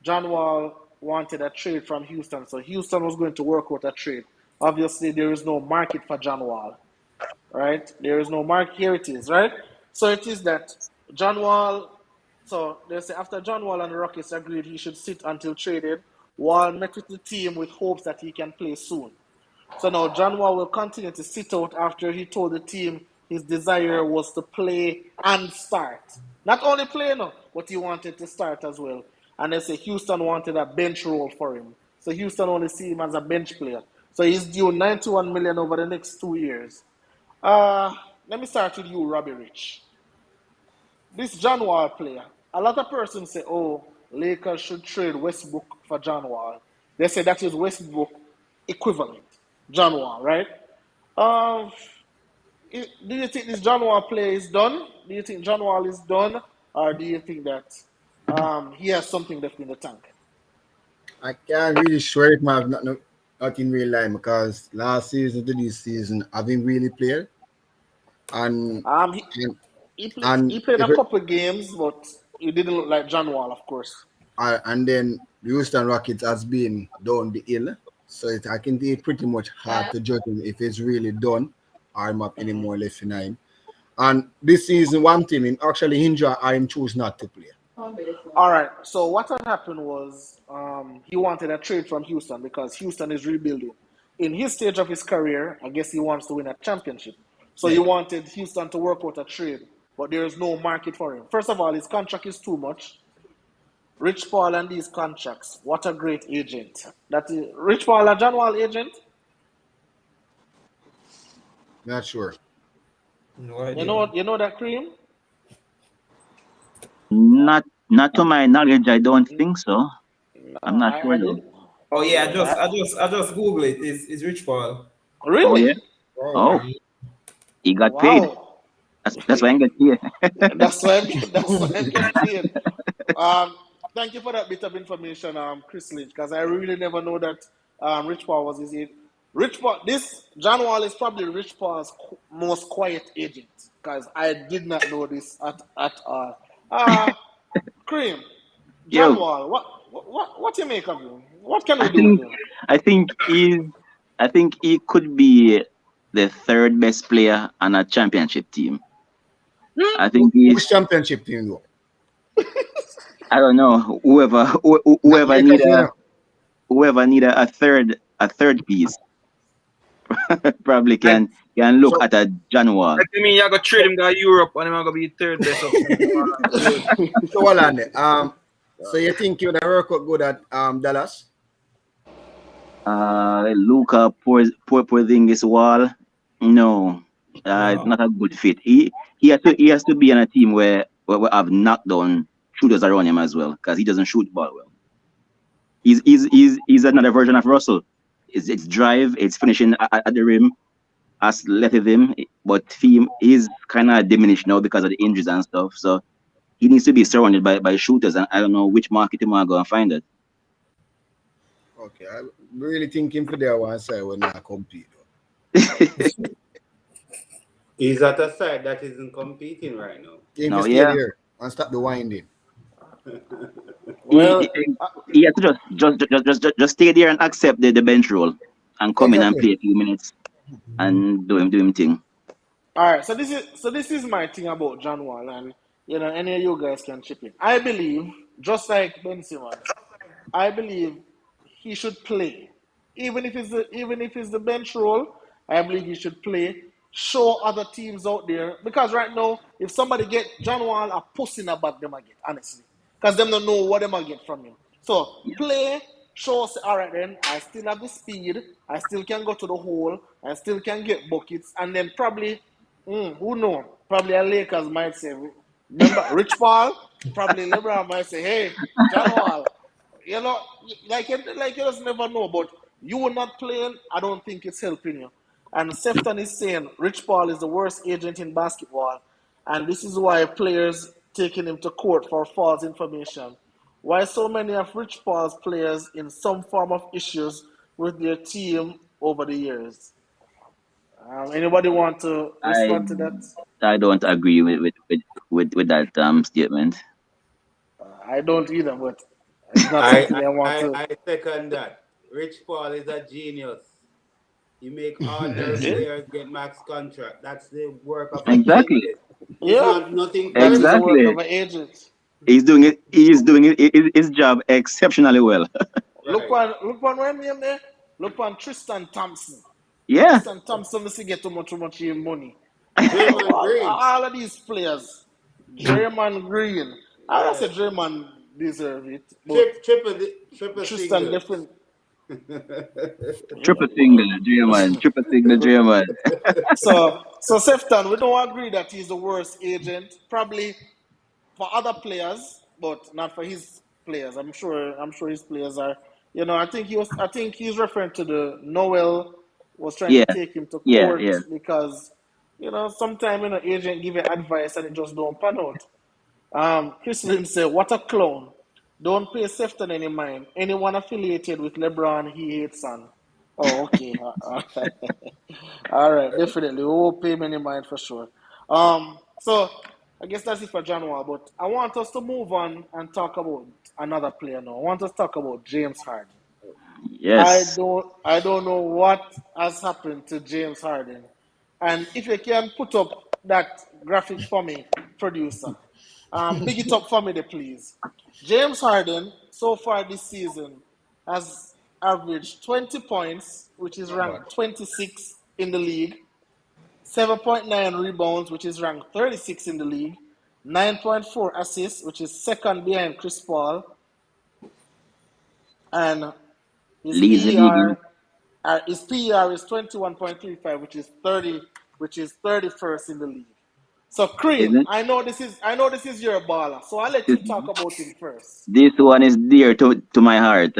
John Wall wanted a trade from Houston, so Houston was going to work out a trade. Obviously, there is no market for John Wall, right? There is no market. Here it is, right? So it is that John Wall, so they say after John Wall and the Rockets agreed he should sit until traded, Wall met with the team with hopes that he can play soon. So now John Wall will continue to sit out after he told the team his desire was to play and start. Not only play, no, but he wanted to start as well. And they say Houston wanted a bench role for him. So Houston only see him as a bench player. So he's due $91 million over the next 2 years. Let me start with you, Robbie Rich. This John Wall player, a lot of persons say, oh, Lakers should trade Westbrook for John Wall. They say that is Westbrook equivalent, John Wall, right? Do you think this John Wall play is done? Do you think John Wall is done? Or do you think that he has something left in the tank? I can't really sure if I have not in real life because last season to this season I haven't really played. And Um, he, and, he and played if a it, couple games, but he didn't look like John Wall, of course. and then the Houston Rockets has been down the hill. So I can be pretty much hard to judge him if it's really done or not any more left in him. And this season, one team him actually injured or him choose not to play. All right. So what had happened was he wanted a trade from Houston because Houston is rebuilding. In his stage of his career, I guess he wants to win a championship. So he Yeah. wanted Houston to work out a trade, but there is no market for him. First of all, his contract is too much. Rich Paul and these contracts. What a great agent. That is Rich Paul, a John Wall agent. Not sure. No idea. You know that cream? Not to my knowledge, I don't think so. I'm not sure I though. did. Oh yeah, I, I just Google it. It's Rich Paul. Oh really? yeah. Oh, Oh, he got paid. Wow. That's why I get paid. That's why I'm getting paid. Um, Thank you for that bit of information, Chris Lynch, because I really never know that Rich Paul was his agent. Rich Paul, this John Wall is probably Rich Paul's most quiet agent, because I did not know this at all. Cream, John Yo, Wall, what you make of him? What can we I do with think him? I think he's I think he could be the third best player on a championship team. I think which he's championship team though? I don't know Not Lakers, you know. whoever need a third piece probably Like, can look So, at a John Wall. like you mean you go trade him to Europe and him gonna be third best option. so hold on there. So you think you'd work out good at Dallas? Luca Porzingis Wall. No, No. not a good fit. He has to be on a team where we have knockdown shooters around him as well because he doesn't shoot the ball well. He's another version of Russell. It's drive, it's finishing at the rim, athleticism, but him is kind of diminished now because of the injuries and stuff. So he needs to be surrounded by shooters, and I don't know which market him are going to find it. Okay, I'm really thinking for their one side when I compete. Though. He's at a side that isn't competing right now. Think No, you stay yeah. there and stop the winding. Well, He has to just stay there and accept the bench role and come in and Exactly. play a few minutes and do him thing. all right. So this is my thing about John Wall, and any of you guys can chip in. I believe, just like Ben Simmons, I believe he should play, even if it's the bench role. I believe he should play. Show other teams out there because right now, if somebody get John Wall a pussy in a bag, them I get honestly, because them don't know what them I get from him. So play, show us. All right, then I still have the speed. I still can go to the hole. I still can get buckets, and then probably, who know? Probably a Lakers might say, remember Rich Paul. Probably LeBron might say, hey, John Wall. You know, like you just never know. But you were not playing. I don't think it's helping you. And Sefton is saying Rich Paul is the worst agent in basketball, and this is why players taking him to court for false information. Why so many of Rich Paul's players in some form of issues with their team over the years? Anybody want to I respond to that? I don't agree with that statement. I don't either, but it's not I, something I want I, to. I second that. Rich Paul is a genius. He make ordinary Yeah, players get max contract. That's the work of an Exactly. agent. It's yeah, not nothing that is the work Exactly. of an agent. He's doing it. He's doing his job exceptionally well. right. Look one where name there. Look one Tristan Thompson. Yeah. Tristan Thompson must get too much money. Draymond Green. All of these players, Draymond Green. I don't say Yeah. Draymond deserve it, but Triple Tristan singles. different. Yeah, Triple single, Draymond. Triple single, Draymond. so Sefton, we don't agree that he's the worst agent. Probably for other players, but not for his players. I'm sure his players are. I think he's referring to the Noel was trying to Yeah. take him to Yeah. court Yeah. because sometimes agent give you advice and it just don't pan out. Chris Lynn said, "What a clown! Don't pay Sefton any mind. Anyone affiliated with LeBron, he hates on." Oh, okay. All right, definitely. We will pay him any mind for sure. So I guess that's it for John Wall. But I want us to move on and talk about another player now. I want us to talk about James Harden. Yes. I don't know what has happened to James Harden. And if you can put up that graphic for me, producer. Big it up for me, please. James Harden, so far this season, has averaged 20 points, which is Not bad. ranked 26 in the league, 7.9 rebounds, which is ranked 36 in the league, 9.4 assists, which is second behind Chris Paul, and his Leads the league in PER is 21.35, which is which is 31st in the league. So Cream, Isn't I know this is your baller, so I'll let it? you talk about him first. This one is dear to my heart.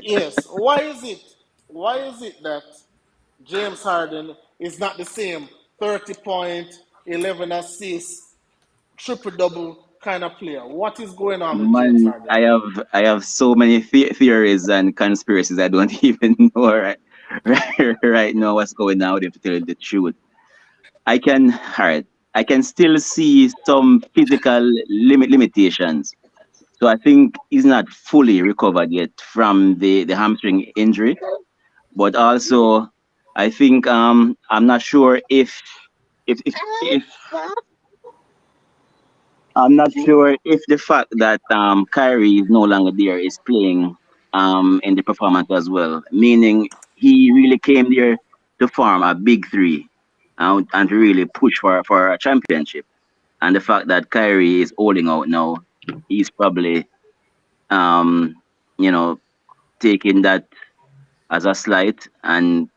Yes. Why is it? Why is it that James Harden is not the same 30 point, 11 assists, triple double kind of player? What is going on with James Man, Harden? I have so many theories and conspiracies. I don't even know right now what's going on with him, to tell you the truth. All right, I can still see some physical limitations. So I think he's not fully recovered yet from the hamstring injury. But also, I think I'm not sure if I'm not sure if the fact that Kyrie is no longer there is playing in the performance as well. Meaning he really came there to form a big three and to really push for a championship. And the fact that Kyrie is holding out now, he's probably um you know taking that as a slight, and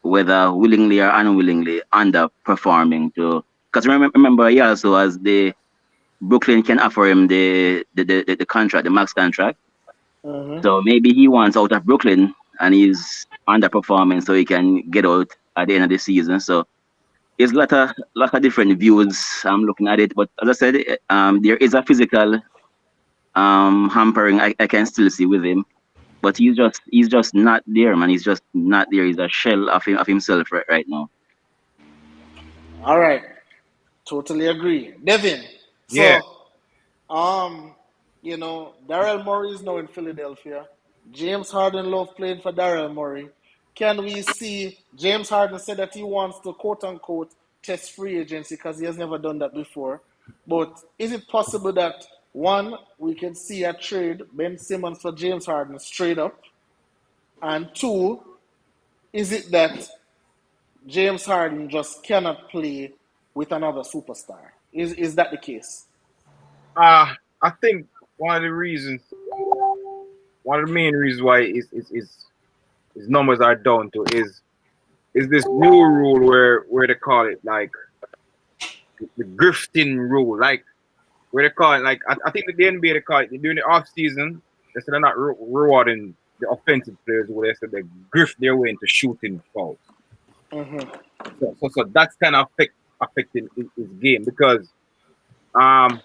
whether willingly or unwillingly underperforming to, because remember he also has the Brooklyn can offer him the contract, the max contract. Mm-hmm. So maybe he wants out of Brooklyn and he's underperforming so he can get out at the end of the season. So there's lot of different views. I'm looking at it, but as I said, there is a physical hampering I can still see with him. But he's just not there, man. He's just not there. He's a shell of himself right now. All right. Totally agree. Devin, Yeah. so Um, Daryl Morey is now in Philadelphia. James Harden love playing for Daryl Morey. Can we see James Harden said that he wants to quote unquote test free agency because he has never done that before? But is it possible that one, we can see a trade Ben Simmons for James Harden straight up? And two, is it that James Harden just cannot play with another superstar? Is that the case? I think one of the reasons, one of the main reasons why his numbers are down to is this new rule where they call it like the grifting rule, like where they call it like I think the NBA they call it during the off season. They said they're not rewarding the offensive players, where they said they grift their way into shooting fouls. Mm-hmm. So that's kind of affecting his game because um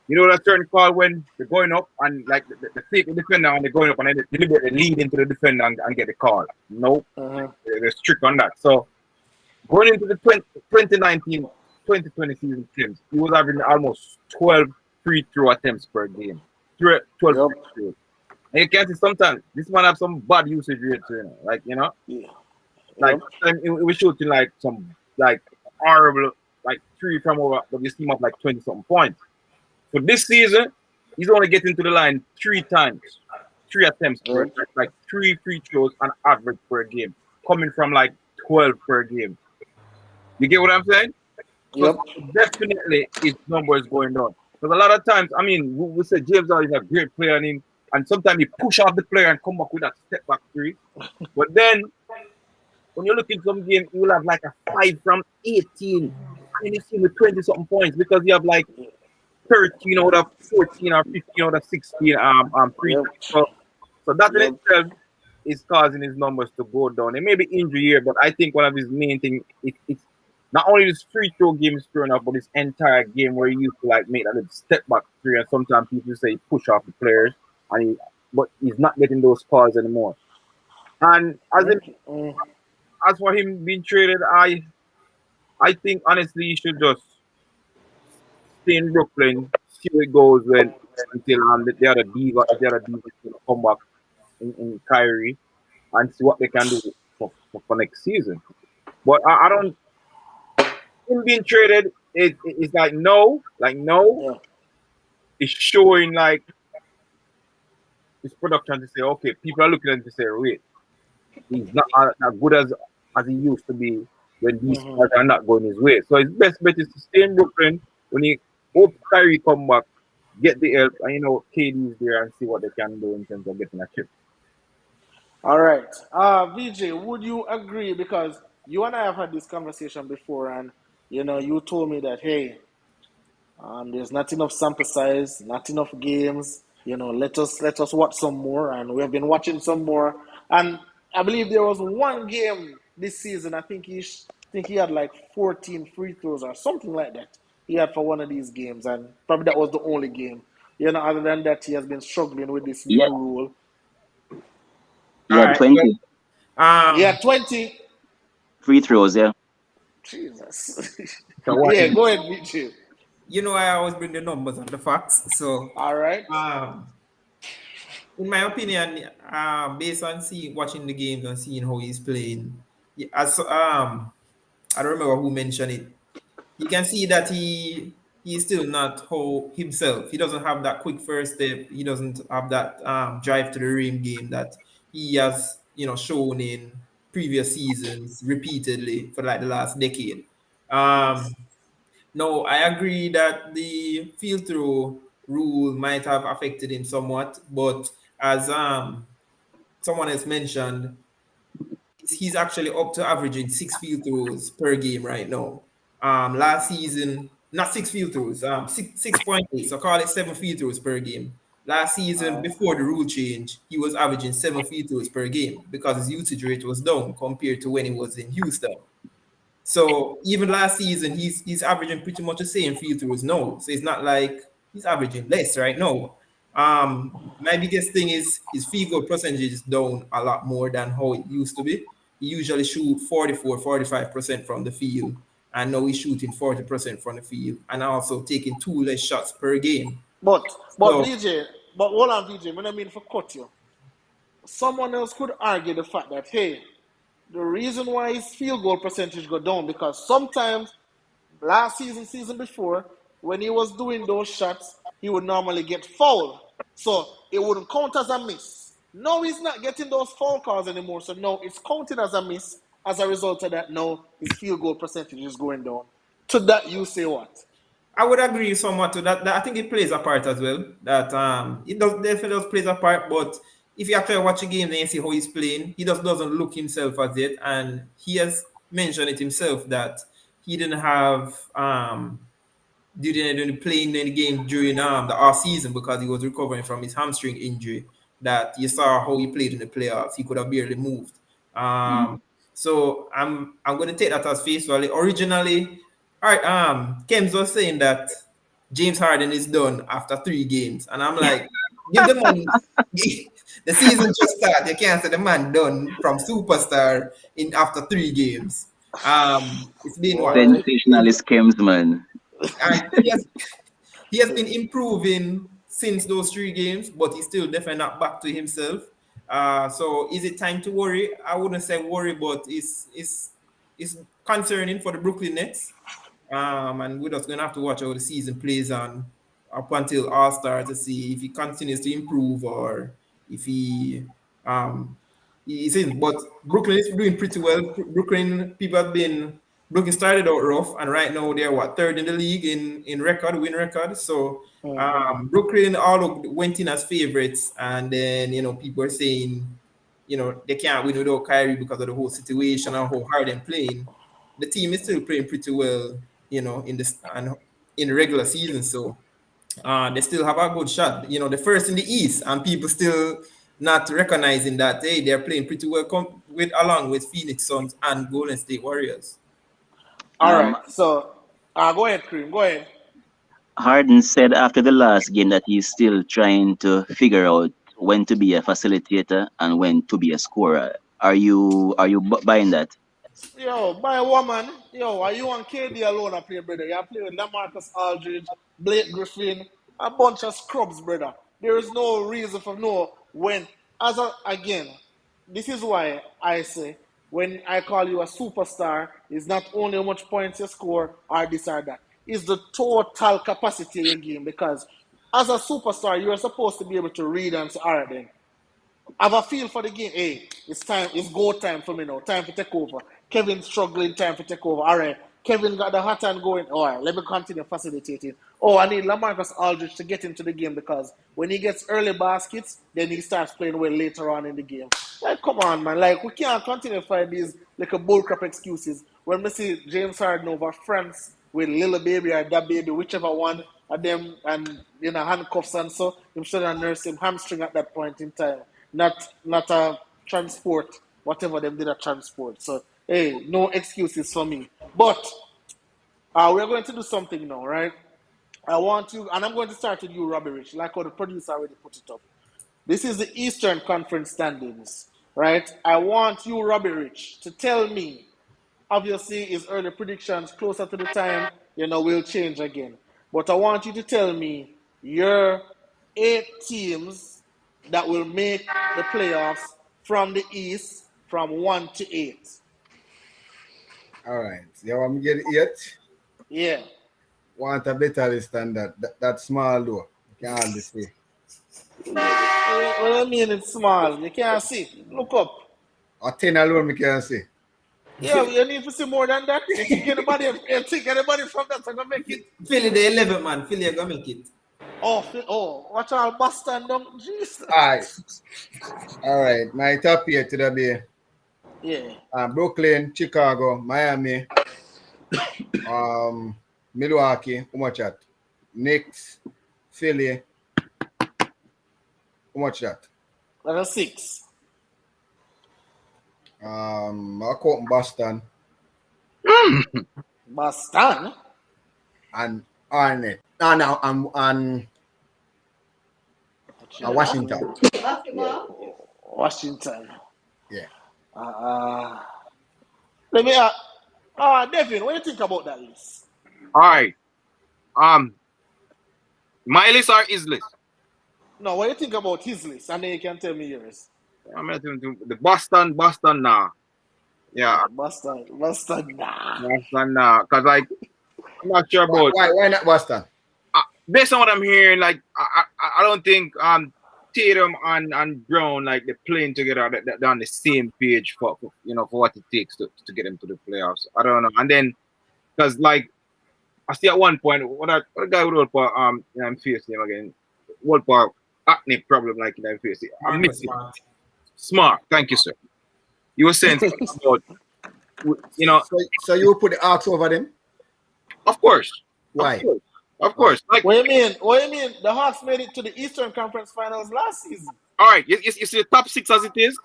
you know that certain call when they're going up and like the fake defender and they're going up and then they deliberately lead into the defender and get the call. No, Mm-hmm. they're strict on that. So going into the 2019-2020 season teams, he was having almost 12 free throw attempts per game. 12 Yep. free throws. And you can see sometimes this man have some bad usage rates, like Yeah. like Yep. sometimes he was shooting like some like horrible like three from over, but you see him up like 20 something points. For this season, he's only getting to the line 3 times, 3 attempts per, Yep. like 3 free throws on average per game, coming from like 12 per game. You get what I'm saying? So Yep. definitely his numbers going down. Because a lot of times, I mean, we say James Harden is a great player, and sometimes he push off the player and come back with that step back three. But then when you look in some game, you will have like a 5 from 18, and then you see with 20 something points because you have like 13 out of 14 or 15 out of 16 free Yep. throws. So that in Yep. itself is causing his numbers to go down. It may be injury here, but I think one of his main things it's not only his free throw game is throwing up, but his entire game where he used to like make that little step back three, and sometimes people say push off the players, but he's not getting those calls anymore. And Okay. Mm. as for him being traded, I think honestly he should just stay in Brooklyn, see where it goes when until the other diva come back in Kyrie and see what they can do for next season. But I don't him being traded it's like no, Yeah. it's showing like his production to say okay, people are looking at him to say wait, he's not as good as he used to be when these Mm-hmm. guys are not going his way. So his best bet is to stay in Brooklyn when he hope Kyrie come back, get the help, and KD is there and see what they can do in terms of getting a chip. All right. VJ, would you agree? Because you and I have had this conversation before, and you told me that, hey, there's not enough sample size, not enough games. Let us watch some more, and we have been watching some more. And I believe there was one game this season. I think he had like 14 free throws or something like that. He had for one of these games, and probably that was the only game. Other than that, he has been struggling with this new Yeah, rule. he All had right. 20 He Um, had 20. free throws. Yeah, Jesus. So what Yeah, is go ahead, Mitchell. I always bring the numbers and the facts. So, All right. um, in my opinion, based on watching the games and seeing how he's playing, as I don't remember who mentioned it. You can see that he's still not whole himself. He doesn't have that quick first step. He doesn't have that drive to the rim game that he has shown in previous seasons repeatedly for like the last decade. Um, Yes. no, I agree that the field throw rule might have affected him somewhat, but as someone else mentioned, he's actually up to averaging 6 field throws per game right now. Last season, not 6 field throws, 6.8, so call it 7 field throws per game. Last All season, right. before the rule change, he was averaging 7 field throws per game because his usage rate was down compared to when he was in Houston. So even last season, he's averaging pretty much the same field throws now. So it's not like he's averaging less right now. My biggest thing is his field goal percentage is down a lot more than how it used to be. He usually shoot 44, 45% from the field, and now he's shooting 40% from the field, and also taking 2 less shots per game. But So VJ, but hold on, VJ. I mean for cut you. Someone else could argue the fact that, hey, the reason why his field goal percentage go down because sometimes last season, season before, when he was doing those shots, he would normally get fouled. So it wouldn't count as a miss. Now he's not getting those foul calls anymore. So no, it's counted as a miss. As a result of that, now his field goal percentage is going down. To that, you say what? I would agree somewhat to that. I think it plays a part as well. That it does definitely does plays a part. But if you actually watch a game and you see how he's playing, he just doesn't look himself as it. And he has mentioned it himself that he didn't have didn't play in any game during the off season because he was recovering from his hamstring injury. That you saw how he played in the playoffs. He could have barely moved. mm, So I'm going to take that as face value. Originally, all right. Kems was saying that James Harden is done after 3 games, and I'm like, give the man. The season just started. You can't say the man done from superstar in after 3 games. It's been what Boy. sensationalist Kems, man. and he has been improving since those 3 games, but he's still definitely not back to himself. So is it time to worry? I wouldn't say worry, but it's concerning for the Brooklyn Nets. And we're just gonna have to watch how the season plays on up until All Star to see if he continues to improve or if um he's in. But Brooklyn is doing pretty well. Brooklyn started out rough, and right now they're what third in the league in win record. So Mm-hmm. Brooklyn all went in as favorites, and then people are saying they can't win without Kyrie because of the whole situation and how hard they're playing. The team is still playing pretty well, in this and in the regular season. So they still have a good shot. The first in the East, and people still not recognizing that they're playing pretty well along with Phoenix Suns and Golden State Warriors. All Um, right. So, go ahead, Cream. Go ahead. Harden said after the last game that he's still trying to figure out when to be a facilitator and when to be a scorer. Are you buying that? Yo, by a woman, yo, are you and KD alone up here, brother? You play with Lamarcus Aldridge, Blake Griffin, a bunch of scrubs, brother. There is no reason for no when. Again, this is why I say when I call you a superstar, it's not only how much points you score or this or that. It's the total capacity of your game because as a superstar, you are supposed to be able to read and say, all right then, have a feel for the game. Hey, it's time. It's go time for me now. Time to take over. Kevin struggling. Time to take over. All right. Kevin got the hot hand going. All right, let me continue facilitating. Oh, I need LaMarcus Aldridge to get into the game because when he gets early baskets, then he starts playing well later on in the game. Like, come on, man. Like, we can't continue to find these like a bullcrap excuses. When we see James Harden over France with little baby or that baby, whichever one of them, and handcuffs and so, him should have nursed him hamstring at that point in time. Not a transport, whatever them did a transport. So hey, no excuses for me. But we're going to do something now, right? I want you, and I'm going to start with you, Robbie Rich, like how the producer already put it up. This is the Eastern Conference standings, right? I want you, Robbie Rich, to tell me. Obviously, his early predictions closer to the time, will change again. But I want you to tell me your 8 teams that will make the playoffs from the East from 1 to 8. All right. You want me to get 8? Yeah. Want a better list than that. That small though. You can hardly see. What do you mean it's small? You can't see. Look up. A 10 alone me can see. Yeah, you need to see more than that. You think anybody from that's gonna make it? Philly the 11th man. Philly are gonna make it. Watch all Boston down. Jesus. All right. My top 8 to the be Yeah. Brooklyn, Chicago, Miami, Milwaukee, how much that? Knicks, Philly, how much that? That's 6. I quote Boston Boston? and Arnett. And Washington. Washington. Yeah. Let me Devin, what do you think about that list? All right. My list or his list? No, what do you think about his list? And then you can tell me yours. I'm going to the Boston now. Yeah. Boston, nah. Boston now. Because, like, I'm not sure about... Why not Boston? Based on what I'm hearing, like, I don't think Tatum and Brown, like, they're playing together. They're on the same page for what it takes to get them to the playoffs. I don't know. And then, because, like, I see at one point, what guy wrote for I'm facing him again. What for acne problem like I'm facing? I'm missing. Smart. Thank you, sir. You were saying something about, So you put the Hawks over them? Of course. Why? Of course. Like, What do you mean? The Hawks made it to the Eastern Conference Finals last season. All right. You see the top 6 as it is?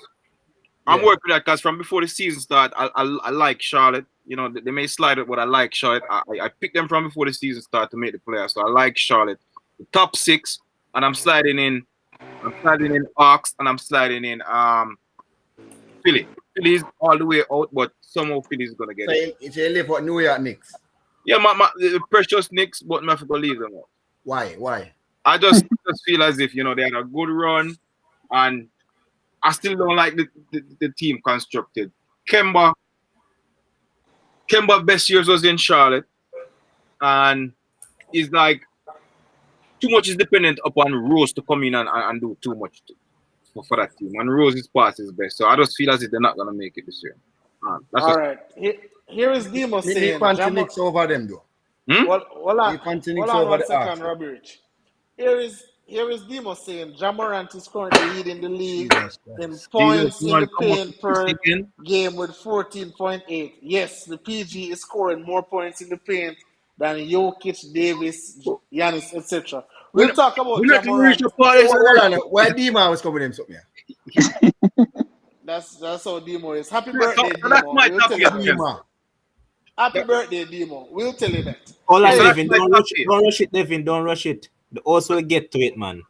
I'm working with that because from before the season start, I like Charlotte. They may slide it, but I like Charlotte. I picked them from before the season start to make the playoffs. So I like Charlotte. The top 6, and I'm sliding in Hawks, and I'm sliding in Philly. Philly's all the way out, but somehow Philly's gonna get it. It's a live for New York Knicks. Yeah, the precious Knicks, but I'm not gonna leave them out. Why? I just feel as if they had a good run, and I still don't like the team constructed. Kemba best years was in Charlotte, and it's like too much is dependent upon Rose to come in and do too much for that team. And Rose's pass is best, so I just feel as if they're not gonna make it this year. All right. Here is Demo saying. He Knicks over them though. Hold on one second, Arsenal. Robbie Rich. Here is Demo saying Ja Morant is currently leading the league in points in the paint per game with 14.8. Yes, the PG is scoring more points in the paint than Jokic, Davis, Giannis, etc. We'll talk about Ja Morant. Why Demo was coming with him something? That's how Demo is. Happy birthday, Demo. That's my top Demo. Happy birthday, Demo. We'll tell you that. Hold on, Yeah, Devin. that's Don't my rush it. Don't rush it, Devin. Don't rush it. The host will get to it, man.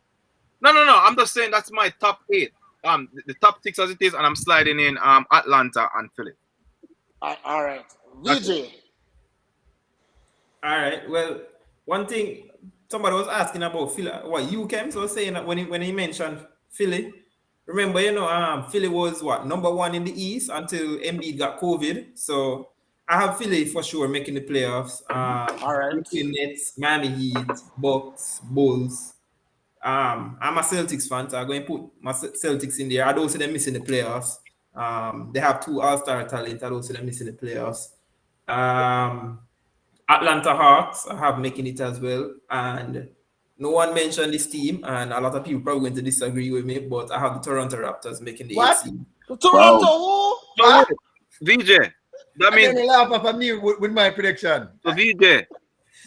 No. I'm just saying that's my top 8. The top 6 as it is, and I'm sliding in Atlanta and Philly. All right. VJ. All right. Well, one thing somebody was asking about Philly. What you came so saying that when he mentioned Philly. Remember, Philly was number 1 in the East until Embiid got COVID. So I have Philly for sure making the playoffs. All right. Brooklyn Nets, Miami Heat, Bucks, Bulls. I'm a Celtics fan, so I'm going to put my Celtics in there. I don't see them missing the playoffs. They have 2 all-star talent. I don't see them missing the playoffs. Atlanta Hawks, I have making it as well. And no one mentioned this team, and a lot of people probably going to disagree with me, but I have the Toronto Raptors making the 8th What? seed. Toronto Wow. who? So Huh? wait, VJ. That And then means he laugh at me with my prediction. so VJ.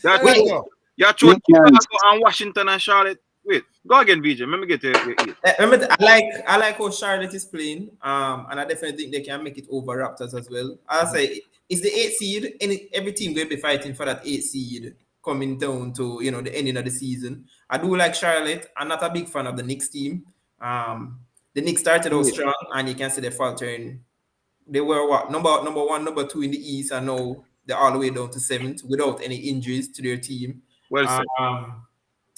That Let's means go. you're choosing Weekends. Chicago and Washington and Charlotte. Wait, go again, VJ. Let me get your 8. Remember, I like how Charlotte is playing, and I definitely think they can make it over Raptors as well. I say it's the 8th seed, and every team going to be fighting for that 8th seed coming down to the ending of the season. I do like Charlotte. I'm not a big fan of the Knicks team. The Knicks started out strong, and you can see they're faltering. They were what number 1, number 2 in the East, and now they're all the way down to 7th without any injuries to their team. Well said.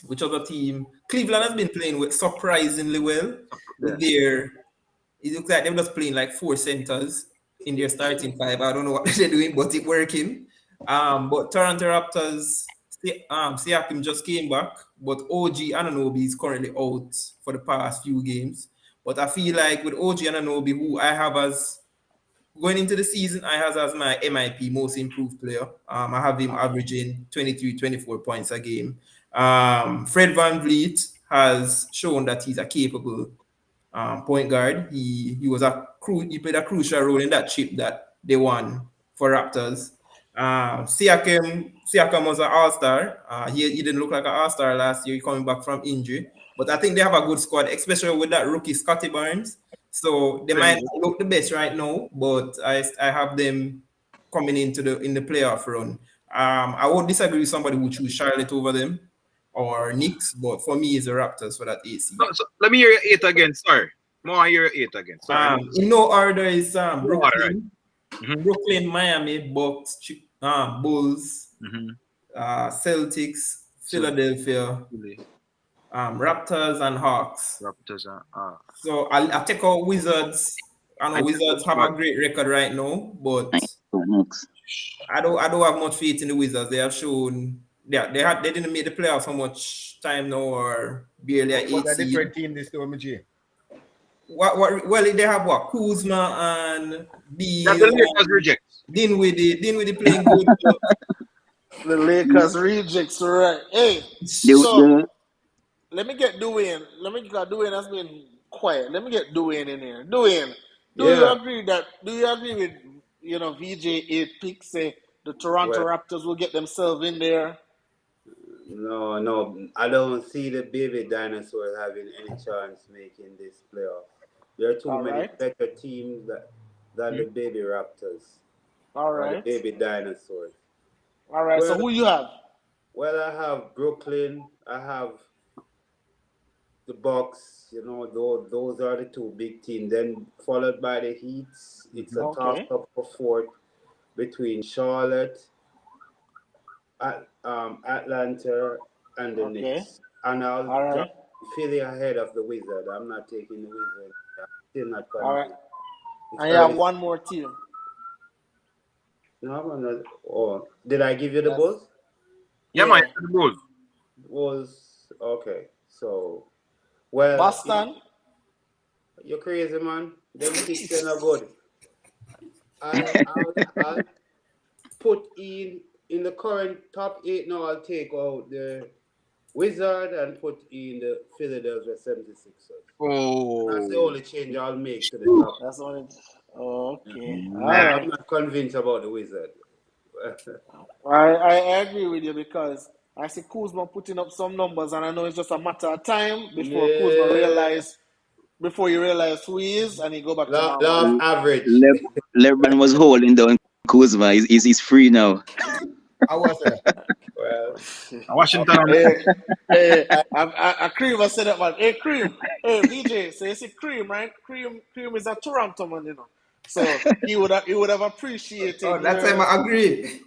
Which other team? Cleveland has been playing with surprisingly well. With their, it looks like they're just playing like 4 centers in their starting 5. I don't know what they're doing, but it's working. But Toronto Raptors, Siakam just came back, but OG Anunoby is currently out for the past few games. But I feel like with OG Anunoby, who I have as going into the season, I have as my MIP, most improved player. I have him averaging 23, 24 points a game. Fred VanVleet has shown that he's a capable point guard. He played a crucial role in that chip that they won for Raptors. Siakam was an all-star. He didn't look like an all-star last year, coming back from injury. But I think they have a good squad, especially with that rookie Scotty Barnes. So they might not look the best right now, but I have them coming in the playoff run. I won't disagree with somebody who choose Charlotte over them or Knicks, but for me, it's the Raptors for that AC. So let me hear your 8 again. Sorry. More hear your 8 again. Sorry. In no order is Right. Brooklyn, Brooklyn, Miami, Bucks, Bulls, Celtics, Philadelphia, Raptors, and Hawks. Raptors are. So I'll take out Wizards. I know Wizards have a great record right now, but I don't have much faith in the Wizards. They have shown they didn't make the playoffs for much time now, or barely at 8 What a seed. different team this time, G. Well, they have what? Kuzma and That's the Lakers rejects. Dinwiddie playing good. The Lakers rejects, right? Hey, The- so the- let me get Dwayne. Dwayne has been quiet. Let me get Dwayne in here. Dwayne, do you Yeah. agree with VJ 8 picks? Say the Toronto Well, Raptors will get themselves in there. no, I don't see the baby dinosaurs having any chance making this playoff. There are too All many right. better teams than the baby Raptors All or the right. baby dinosaurs. All right. So Well, who you have? well, I have Brooklyn. I have the Bucks. Those are the 2 big teams. Then followed by the Heats. It's a toss Okay. up for 4th between Charlotte, Atlanta, and the Okay. Knicks. And I'll All right. drop Philly ahead of the Wizard. I'm not taking the Wizard. I'm still not All right. convinced. It's And you have early. one more team. No, I'm not. Oh, did I give you the That's Bulls? Yeah, man. yeah. The Bulls. Was okay. So, well, Boston. you're crazy, man. Them picks are not good. I'll put in the current top 8 now. I'll take out the Wizard and put in the Philadelphia 76ers. That's the Oh. only change I'll make to the top. That's one. Okay. All I'm right. not convinced about the Wizard. I agree with you because I see Kuzma putting up some numbers, and I know it's just a matter of time before Kuzma Yeah, you realize who he is, and he go back to law normal. of average. LeBron was holding down Kuzma. He's free now. I was there. Well, Washington. I Cream, I said that man. Hey Cream, hey VJ, so you see Cream, right? Cream is a Toronto man, So he would have appreciated Oh, that's time I agree.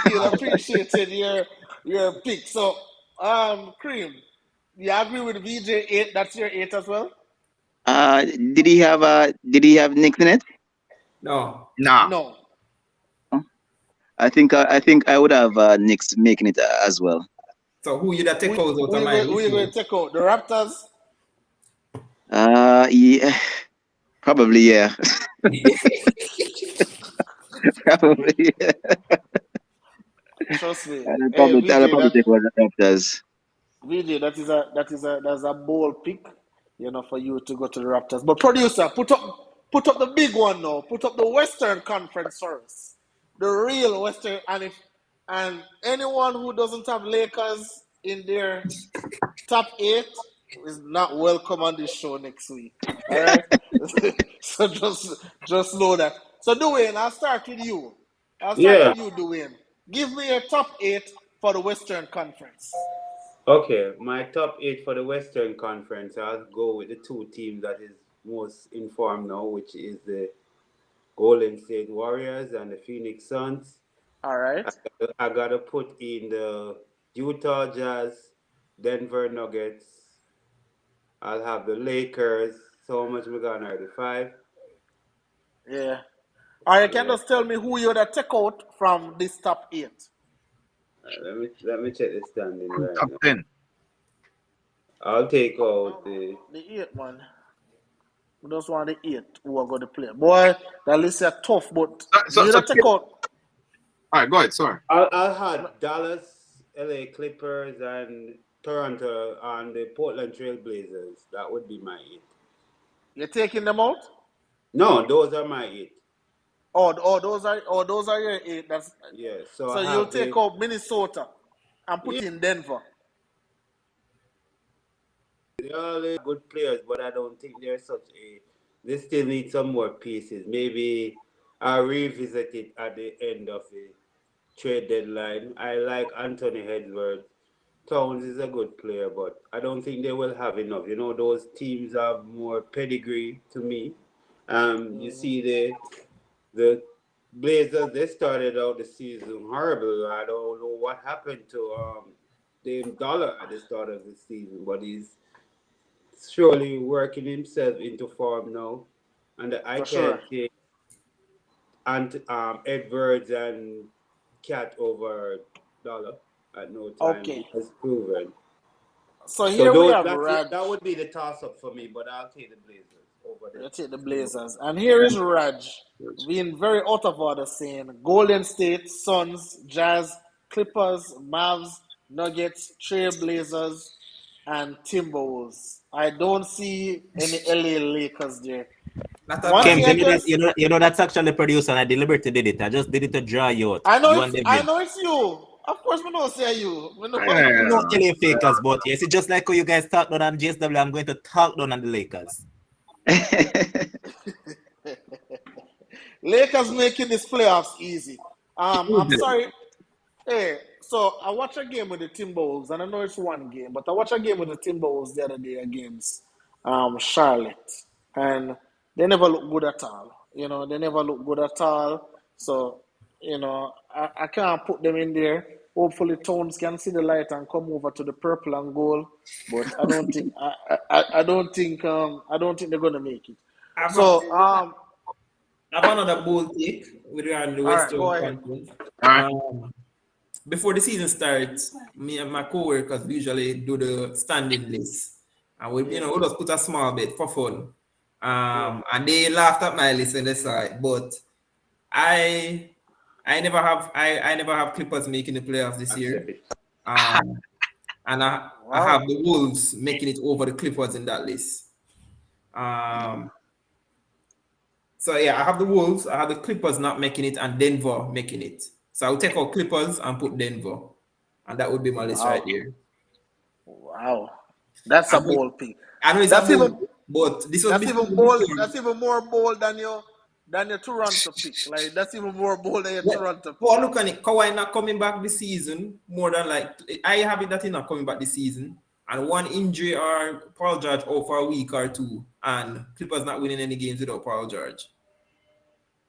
he would have appreciated your pick. So Cream, you agree with VJ 8? That's your 8 as well? Did he have Knicks in it? No. Nah. No. I think I would have Knicks making it as well. So who you that take out of Who my you going to take out? The Raptors? Yeah, probably yeah. Probably. Trust me. I'll Hey, probably take one of the Raptors. VJ, that's a bold pick, for you to go to the Raptors. But producer, put up the big one now. Put up the Western Conference first, the real Western. And anyone who doesn't have Lakers in their top 8 is not welcome on this show next week. All right. So just know that. So Dwayne, I'll start with you. Yeah. Dwayne. Give me your top 8 for the Western Conference. Okay, my top 8 for the Western Conference. I'll go with the two teams that is most informed now, which is the Golden State Warriors and the Phoenix Suns. All right. I gotta put in the Utah Jazz, Denver Nuggets. I'll have the Lakers. So how much we got now? The 5? Yeah. Or you can Yeah. just tell me who you're gonna take out from this top 8. Let me check the standing right Top now. 10. I'll take out the. The 8 one. We just want the 8 who are going to play. Boy, that list is tough, but you So don't take out. all right, go ahead. Sorry. I'll have Dallas, LA Clippers, and Toronto and the Portland Trail Blazers. That would be my 8. You're taking them out? No, those are my 8. Those are your 8. Yeah, so So I you'll have take out Minnesota and put in Denver. they're all good players, but I don't think they're such a. They still need some more pieces. Maybe I'll revisit it at the end of the trade deadline. I like Anthony Edwards. Towns is a good player, but I don't think they will have enough. Those teams have more pedigree to me. You see the Blazers, they started out the season horrible. I don't know what happened to Dame Dollar at the start of the season, but he's surely working himself into form now. And I For can't sure. take Edwards and Cat over Dollar at no time. Okay. It has proven. So So here we have that's Raj. it. That would be the toss up for me, but I'll take the Blazers over You the. take the Blazers. And here is Raj being very out of order saying Golden State, Suns, Jazz, Clippers, Mavs, Nuggets, Trailblazers, and Timberwolves. I don't see any LA Lakers there. Not a One bad thing Kings, I you know can that that's actually produced, and I deliberately did it. I just did it to draw you out. I know You and I David. know it's you. Of course we don't say you. We know I you. know LA fakers, but yes, it's just like how you guys talk down on JSW. I'm going to talk down on the Lakers. Lakers making this playoffs easy. I'm sorry. Hey, so I watched a game with the Timberwolves, and I know it's one game, but I watched a game with the Timberwolves the other day against Charlotte, and they never look good at all. They never look good at all. So, I can't put them in there. Hopefully, Tones can see the light and come over to the purple and gold. But I don't think I don't think they're gonna make it. I've, So, I've another bold take with regard to the all right, Western go ahead. Conference. All right. Before the season starts, me and my co-workers usually do the standing list. And we just put a small bit for fun. And they laughed at my list when they saw it. But I never have Clippers making the playoffs this year. And I have the Wolves making it over the Clippers in that list. So yeah, I have the Wolves, I have the Clippers not making it, and Denver making it. So I'll take out Clippers and put Denver. And that would be my list right here. Wow. That's a bold pick. I know it's That's a bold, even but this was that's before. even bold. That's even more bold than your Toronto pick. Like that's even more bold than your Toronto pick. Well, look at it. Kawhi not coming back this season. More than I have it that he's not coming back this season. And one injury or Paul George out for a week or two. And Clippers not winning any games without Paul George.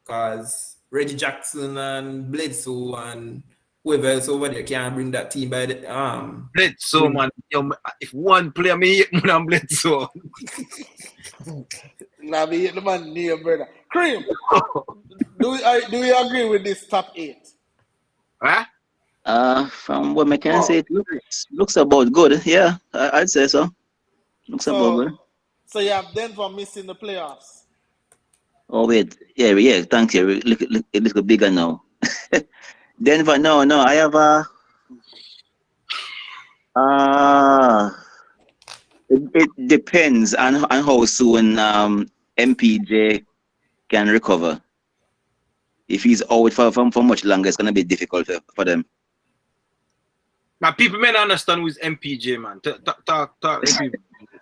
Because Reggie Jackson and Bledsoe and whoever else over there can't bring that team by the Bledsoe, man. If one player me hate more than Bledsoe. Now me hate the man name, brother. Cream. do we agree with this top 8? Huh? From what I can say, it looks about good. Yeah, I'd say so. Looks about good. So you have Denver missing the playoffs. Oh wait, yeah. Thanks. Yeah, look, it looks bigger now. Denver, no. I have a. Uh, it depends on how soon MPJ can recover. If he's out for much longer, it's gonna be difficult for them. Now, people may not understand who's MPJ, man. Talk. Let people.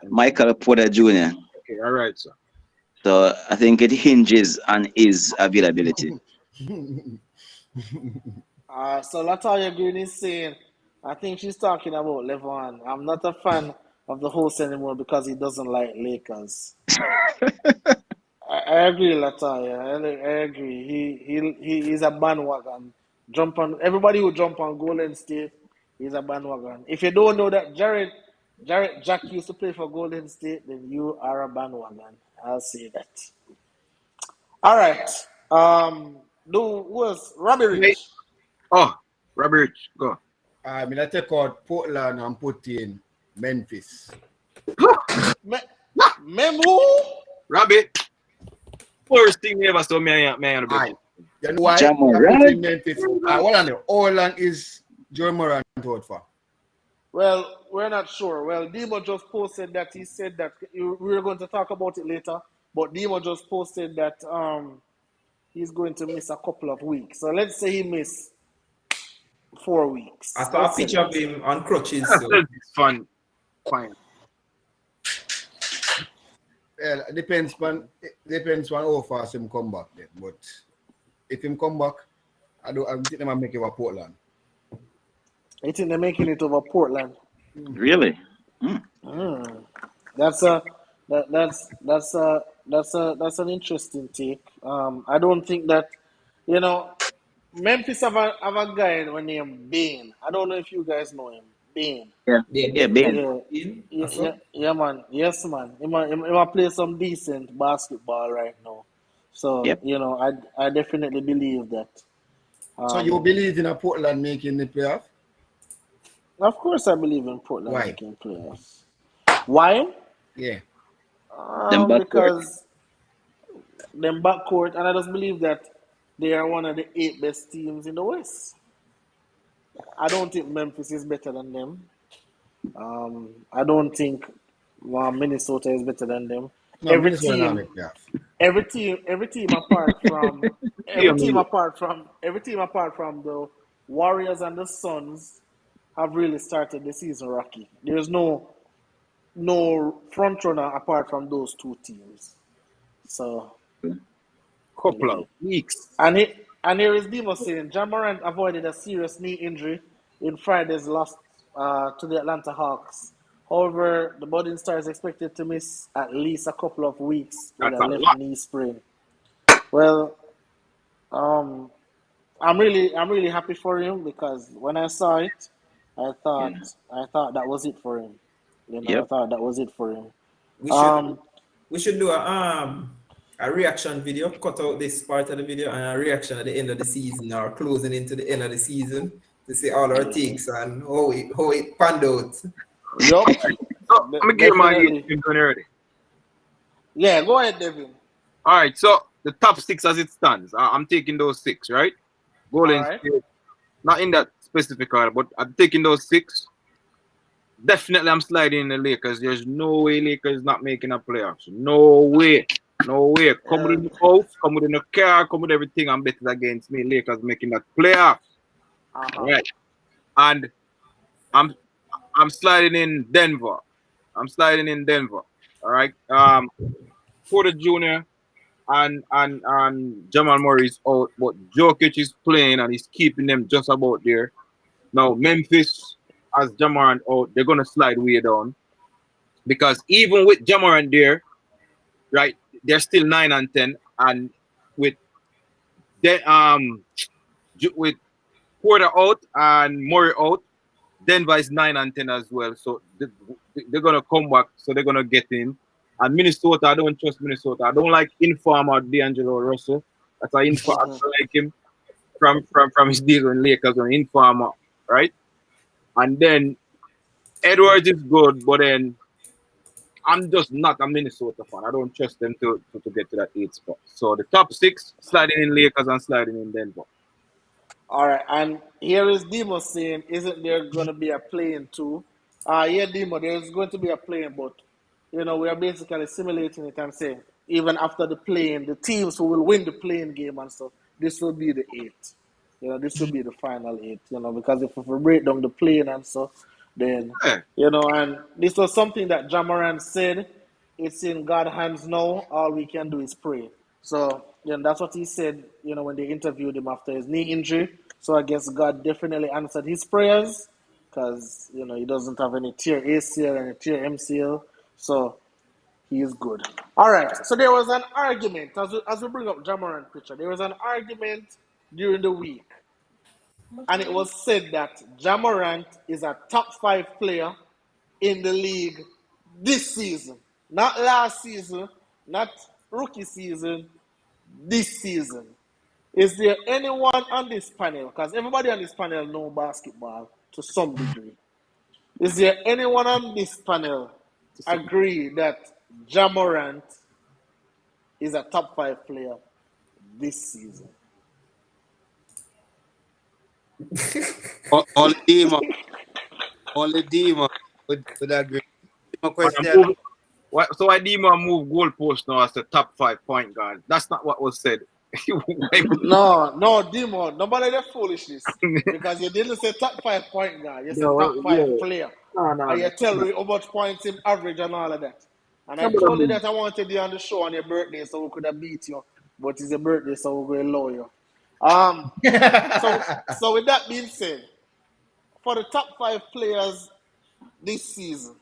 Michael Porter Jr. Okay, all right, sir. So I think it hinges on his availability. So Latoya Green is saying, I think she's talking about Lavine. I'm not a fan of the host anymore because he doesn't like Lakers. I agree, Latoya. I agree. He's a bandwagon. Jump on everybody who jump on Golden State. He's a bandwagon. If you don't know that Jared Jack used to play for Golden State, then you are a bandwagon. I'll say that. All right. Who was Robbie Wait. Rich? Oh, Robert, go. I mean, I take out Portland and put in Memphis. Memo? Rabbit. First thing you ever saw me on the Aye. bench. You know why? Jamal, I put right? in Memphis. What on the all long is Joe Moran out for? Well, we're not sure. Well, Demo just posted that he said that we were going to talk about it later, but Demo just posted that he's going to miss a couple of weeks. So let's say he missed 4 weeks. I saw a picture of him on crutches. So. It's fun. Fine. Well, it depends on how fast him come back then. But if him come back, I think they might make it over Portland. I think they're making it over Portland. Really? That's an interesting take. I don't think that Memphis have a guy named Bain. I don't know if you guys know him. Bain. Yeah, Ben. Yeah, man. Yes, man. He might play some decent basketball right now. So Yep. I definitely believe that. So you believe in a Portland making the playoff? Of course, I believe in Portland Why? making playoffs. Why? Yeah. Them backcourt. Because them backcourt, and I just believe that they are one of the 8 best teams in the West. I don't think Memphis is better than them. I don't think Minnesota is better than them. No, Every Minnesota not team, make playoff. every team apart from the Warriors and the Suns have really started the season rocky. There's no front runner apart from those 2 teams. So Couple of weeks. and here is Demo saying John Morant avoided a serious knee injury in Friday's loss to the Atlanta Hawks. However, the budding star is expected to miss at least a couple of weeks with That's a a left lot. knee sprain. Well, I'm really happy for him because when I saw it, I thought that was it for him. Yep. I thought that was it for him. We should do a reaction video, cut out this part of the video, and a reaction at the end of the season or closing into the end of the season to see all our takes and how it panned out. Yup. So, I'm going to give my Definitely. team already. Yeah, go ahead, Devin. All right, so the top 6 as it stands, I'm taking those 6, right? Golden All right. State, not in that specific order, but I'm taking those 6. Definitely, I'm sliding in the Lakers. There's no way Lakers not making a playoffs. No way. Come with the house, come with the car, come with everything. I'm betting against me. Lakers making that playoff. Right. And I'm sliding in Denver. All right. Porter Jr. and Jamal Murray is out, but Jokic is playing and he's keeping them just about there. Now Memphis, as Jamorant out, they're gonna slide way down because even with Jamorant there, right, they're still 9 and 10, and with Porter out and Murray out, Denver is 9 and 10 as well. So they're gonna come back, so they're gonna get in. And Minnesota, I don't trust Minnesota. I don't like Informer D'Angelo Russell. That's an Informer. I don't like him from his days on Lakers on Informer, right? And then Edwards is good, but then I'm just not a Minnesota fan. I don't trust them to get to that 8th spot. So the top 6 sliding in Lakers and sliding in Denver. All right, and here is Demo saying, isn't there going to be a play-in too? Yeah, Demo, there's going to be a play-in, but, we are basically simulating it and saying, even after the play-in, the teams who will win the play-in game and stuff, this will be the 8th. This will be the final 8, because if we break down the play-in and stuff, then, and this was something that Jamaran said, it's in God's hands now, all we can do is pray. So, that's what he said, when they interviewed him after his knee injury. So I guess God definitely answered his prayers because, he doesn't have any tear ACL and a tear MCL. So he is good. All right. So there was an argument, as we bring up Jamaran picture, there was an argument during the week. And it was said that Jamaran is a top 5 player in the league this season. Not last season, not rookie season, this season. Is there anyone on this panel, because everybody on this panel know basketball to some degree. Is there anyone on this panel agree that Ja Morant is a top 5 player this season? Only Demo. Only Demo would agree. Demo question. So why Demo move goalpost now as the top 5 point guard? That's not what was said. No, Demo, nobody that foolishness. Because you didn't say top 5 point guard. You said top 5 player. And you tell me how much points him average and all of that. And I told you that I wanted you on the show on your birthday so we could have beat you. But it's your birthday, so we're going to lower you. So with that being said, for the top 5 players this season,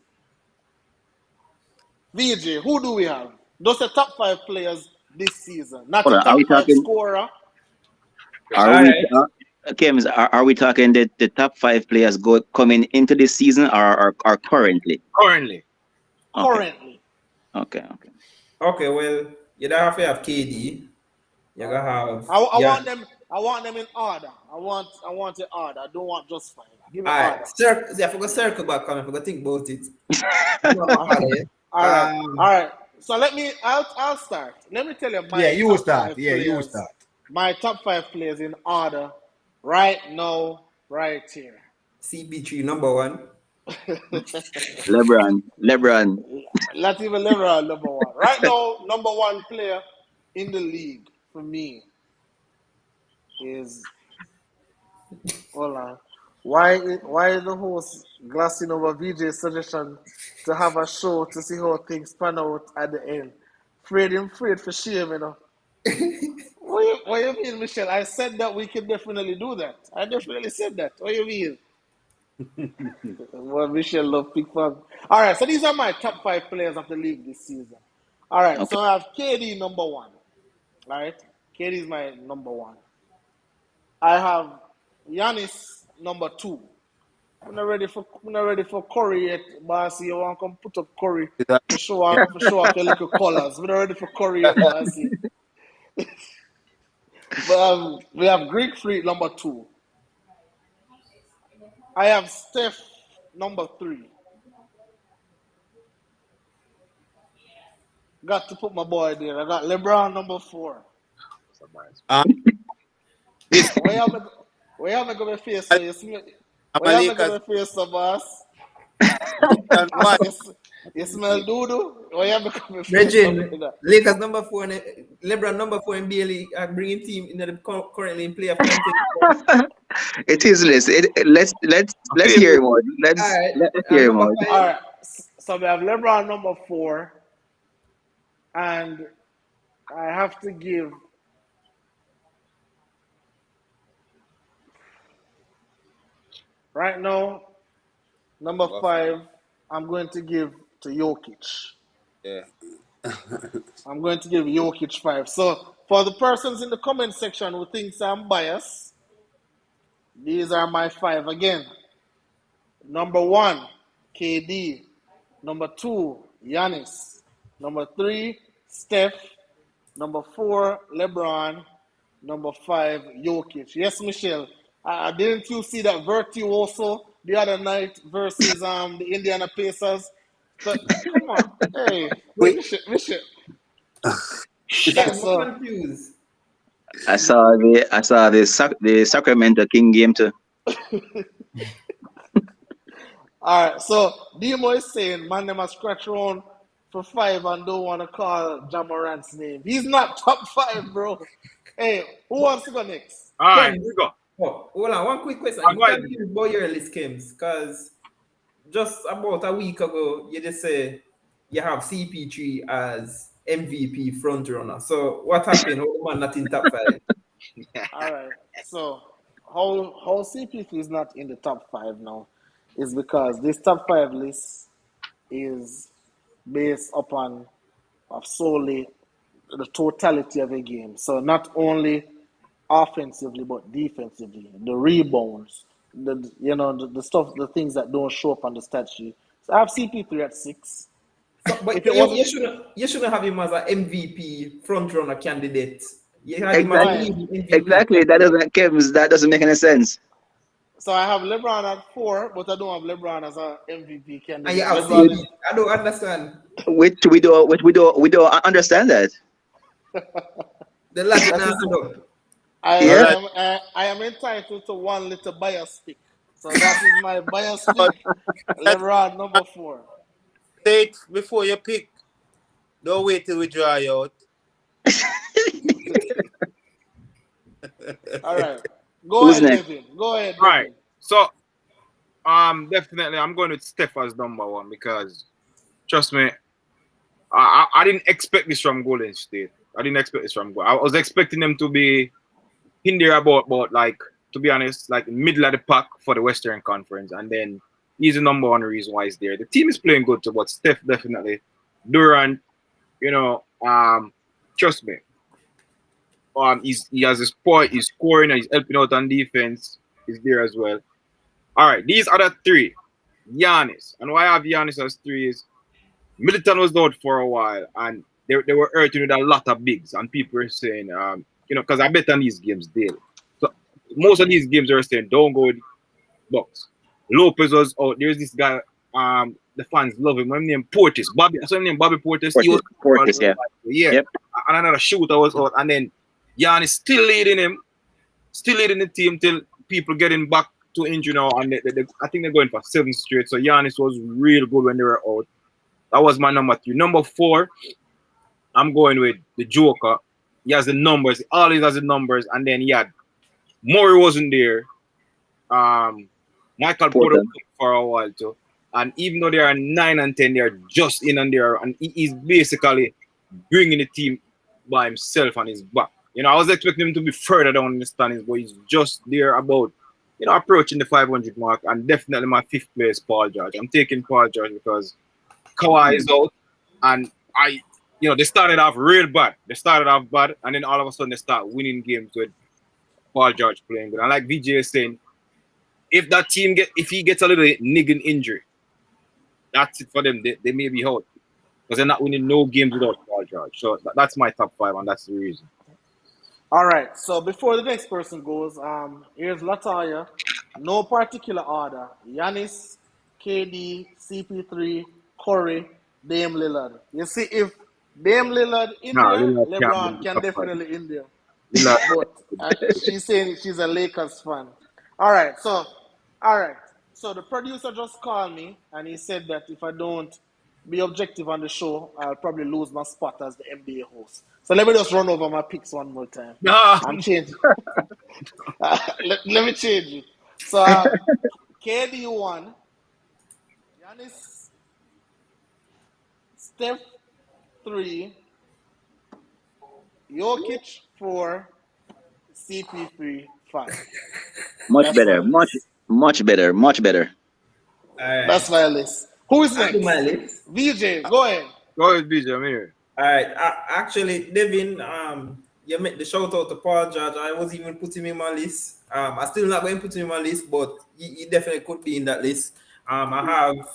VJ, who do we have? Those are top 5 players this season, not a top 5 scorer. Are we talking the top 5 players coming into this season or currently? Currently. Okay. Okay, well, you don't have to have KD. You gotta have. I want them in order. I want it order. I don't want just 5. Give me order. I forgot circle back. I forgot think about it. All right. So I'll start. Let me tell you my you start. You start. My top 5 players in order right now, right here. CB3 number 1. LeBron. Not even LeBron number 1. Right now, number 1 player in the league for me is, hold on. Why is the host glassing over VJ's suggestion to have a show to see how things pan out at the end? Afraid for shame, What you mean, Michelle? I said that we can definitely do that. I definitely said that. What you mean? Well, Michelle love big fun. All right, so these are my top 5 players of the league this season. All right, okay. So I have KD number 1. All right, KD is my number 1. I have Giannis number 2. I'm not ready for Curry yet, Bossy. You want to come put up Curry to show off your little colors. We're not ready for Curry yet, Bossy. But we have Greek Freak number 2. I have Steph number 3. Got to put my boy there. I got LeBron number 4. Where am I going to face? Where am I going to face, boss? You smell doo-doo? Where am I going to face? Lakers number 4 and LeBron number 4 in BLE are bringing team in the currently in playoff contention. It is let's hear him out. Let's hear him out. All right. So we have LeBron number 4, and I have to give right now number 5. I'm going to give to Jokic. Yeah. I'm going to give Jokic 5. So for the persons in the comment section who thinks I'm biased, these are my 5 again. Number 1, KD. Number 2, Giannis. Number 3, Steph. Number 4, LeBron. Number 5, Jokic. Yes, Michelle. Didn't you see that virtuoso the other night versus the Indiana Pacers? So, come on. Hey, Wait, we should. Steph, Yeah, I'm so, confused. I saw the Sacramento King game too. all right. So, Demo is saying, man, them a scratch around for five and don't want to call Jamorant's name. He's not top five, bro. Hey, who wants to go next? All right, Kim, here we go. oh, hold on, one quick question. I'll I'm go ahead. confused about your list, Kims, because just about a week ago, you just say you have CP3 as MVP front runner. So what happened? How the man not in top five? All right. So, how CP3 is not in the top five now is because this top five list is based upon of solely the totality of a game. So not only offensively but defensively, the rebounds, the stuff, the things that don't show up on the stat sheet. So I have CP3 at 6. So, but If it you, wasn't you shouldn't have him as an MVP front runner candidate. You had him as Exactly. fine, leading MVP Exactly. That candidate. doesn't, Kevin, that doesn't make any sense. so I have LeBron at 4, but I don't have LeBron as a MVP And you candidate. have LeBron Which CP. is I don't understand we don't understand that. the logic that now. is No. All Yeah. right. I am entitled to one little bias pick. So that is my bias pick. But that's LeBron number 4. say it before you pick. Don't wait till we dry out. All right. Go Who's ahead, next? Devin. Go ahead, All right. Devin. So definitely I'm going with Steph as number one because trust me, I didn't expect this from Golden State. I didn't expect this from I was expecting them to be in there about like, to be honest, like middle of the pack for the Western Conference, and then he's the number one reason why he's there. The team is playing good too, but Steph definitely. Durant, you know, trust me. He has his point, he's scoring and he's helping out on defense. He's there as well. All right, these are the three. Giannis. And why I have Giannis as 3 is Middleton was out for a while and they were hurting with a lot of bigs. And people were saying, because I bet on these games daily. So most of these games are saying, don't go with Bucks. Lopez was out. There's this guy, the fans love him. My name Portis. Bobby, I saw him name Bobby Portis. He was Portis, yeah. yeah. Yep. And another shooter was out. And then Giannis still leading him, still leading the team till people getting back to injury now. And I think they're going for 7 straight. So Giannis was real good when they were out. That was my number 3. Number 4, I'm going with the Joker. He has the numbers. He always has the numbers. And then he had Murray wasn't there. Michael Porter Portland. for a while too. And even though they are 9 and 10, they are just in and there. And he's basically bringing the team by himself on his back. I was expecting him to be further down in the standings, but he's just there about, approaching the 500 mark. And definitely my 5th place, Paul George. I'm taking Paul George because Kawhi is out. And they started off real bad. And then all of a sudden they start winning games with Paul George playing good. And like VJ is saying, if that team if he gets a little niggling injury, that's it for them. They may be out because they're not winning no games without Paul George. So that's my top 5, and that's the reason. All right. So before the next person goes, here's Latoya. No particular order. Giannis, KD, CP3, Curry, Dame Lillard. You see, if Dame Lillard in there, Lillard LeBron be can top 5. definitely in there. Lillard, But she's saying she's a Lakers fan. All right. So the producer just called me and he said that if I don't be objective on the show, I'll probably lose my spot as the NBA host. So let me just run over my picks one more time. no. I'm changing. let me change it. So KD 1, Giannis, Steph 3, Jokic 4, CP3 5. Much That's my better. Much list. much better. Much better. All right. That's my list. Who is I do my next? list. VJ, go ahead. Go ahead, BJ. I'm here. All right. Actually, Devin, you made the shout out to Paul George. I was even putting him in my list. I still not going to put him in my list, but he definitely could be in that list. I have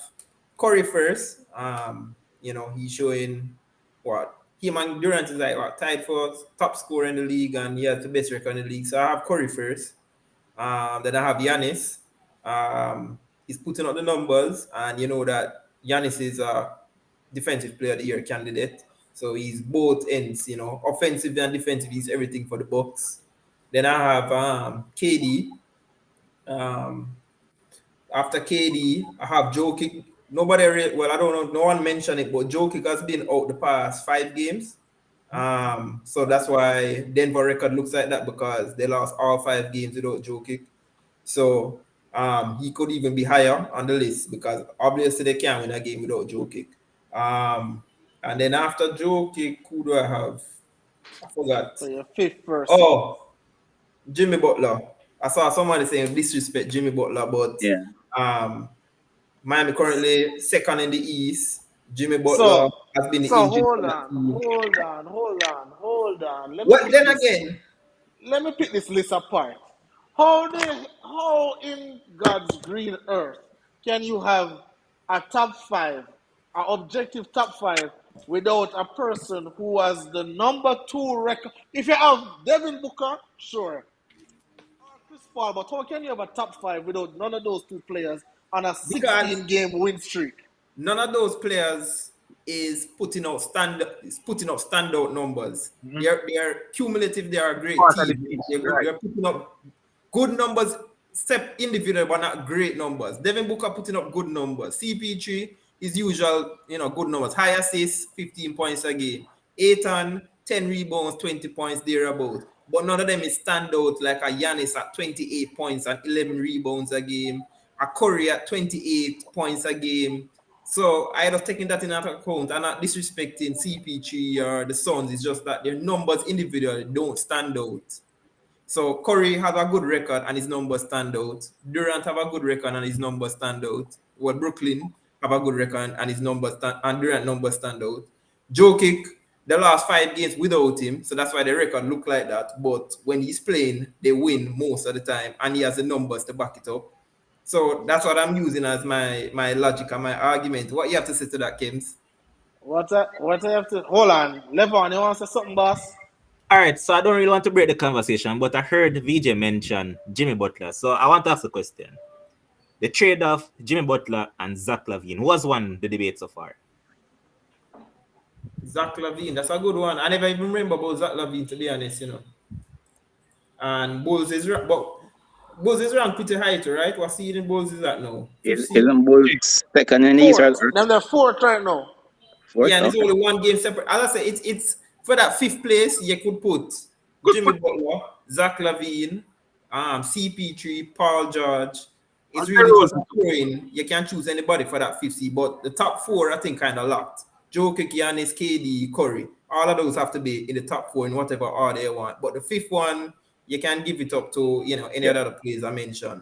Curry first. He's showing what him and Durant is like tied for top scorer in the league, and he has the best record in the league. So I have Curry first. Then I have Giannis. He's putting up the numbers, and you know that Giannis is a defensive player of the year candidate. So he's both ends, offensive and defensive. He's everything for the Bucks. Then I have KD. Um, After KD, I have Jokic. I don't know, no one mentioned it, but Jokic has been out the past 5 games. So that's why Denver record looks like that, because they lost all 5 games without Jokic. So he could even be higher on the list, because obviously they can't win a game without Jokic. And then after Jokic, who do I have? I forgot. So your fifth person. Oh, Jimmy Butler. I saw somebody saying disrespect Jimmy Butler, but Yeah. Miami currently second in the East. Jimmy Butler So has been the so engine hold for that on, team. hold on. What then again? Let me pick this list apart. How in God's green earth can you have a top 5, an objective top 5, without a person who has the number 2 record? If you have Devin Booker, sure, or Chris Paul, but how can you have a top 5 without none of those 2 players on a Because 16-game win streak? none of those players is putting out standout numbers. They're cumulative. They are a great Part of the team. piece, right? They're putting up good numbers, step individual, but not great numbers. Devin Booker putting up good numbers. CP3 is usual, good numbers. High assists, 15 points a game. Aiton, 10 rebounds, 20 points thereabout. But none of them is standout like a Giannis at 28 points and 11 rebounds a game. A Curry at 28 points a game. So I was taking that into account and not disrespecting CP3 or the Suns. It's just that their numbers individually don't stand out. So Curry have a good record and his numbers stand out. Durant have a good record and his numbers stand out. Well, Brooklyn have a good record and his numbers and Durant numbers stand out. Jokic, the last 5 games without him, so that's why the record look like that. But when he's playing, they win most of the time, and he has the numbers to back it up. So that's what I'm using as my logic and my argument. What you have to say to that, Kims? What I have to hold on, Levon, you want to say something, boss? All right, so I don't really want to break the conversation, but I heard VJ mention Jimmy Butler. So I want to ask a question. The trade of Jimmy Butler and Zach Lavine, who has won the debate so far? Zach Lavine, that's a good one. I never even remember about Zach Lavine, to be honest, And Bulls is ranked pretty high too, right? What seed in Bulls is that now? 5th seed? Isn't Bulls second in the East or 4th. Them they're 4th right now. fourth? Yeah, and it's Okay. only 1 game separate. As I say, it's for that 5th place. You could put Jimmy Butler, Zach Lavine, CP3, Paul George. It's And really just DeRozan. throwing. You can't choose anybody for that 5th seed, but the top 4 I think kind of locked. Jokic, Giannis, KD, Curry. All of those have to be in the top 4 in whatever order you want. But the 5th one, you can give it up to any other players I mentioned.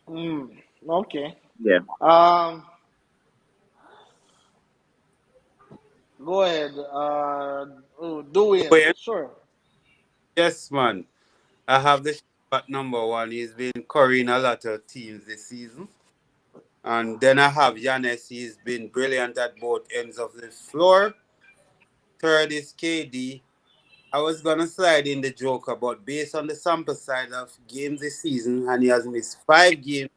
Okay. Yeah. Go ahead. Dwayne. Wayne? Sure. Yes, man. I have the at number 1. He's been currying a lot of teams this season. And then I have Giannis. He's been brilliant at both ends of the floor. 3rd is KD. I was going to slide in the Joker, but based on the sample size of games this season, and he has missed 5 games,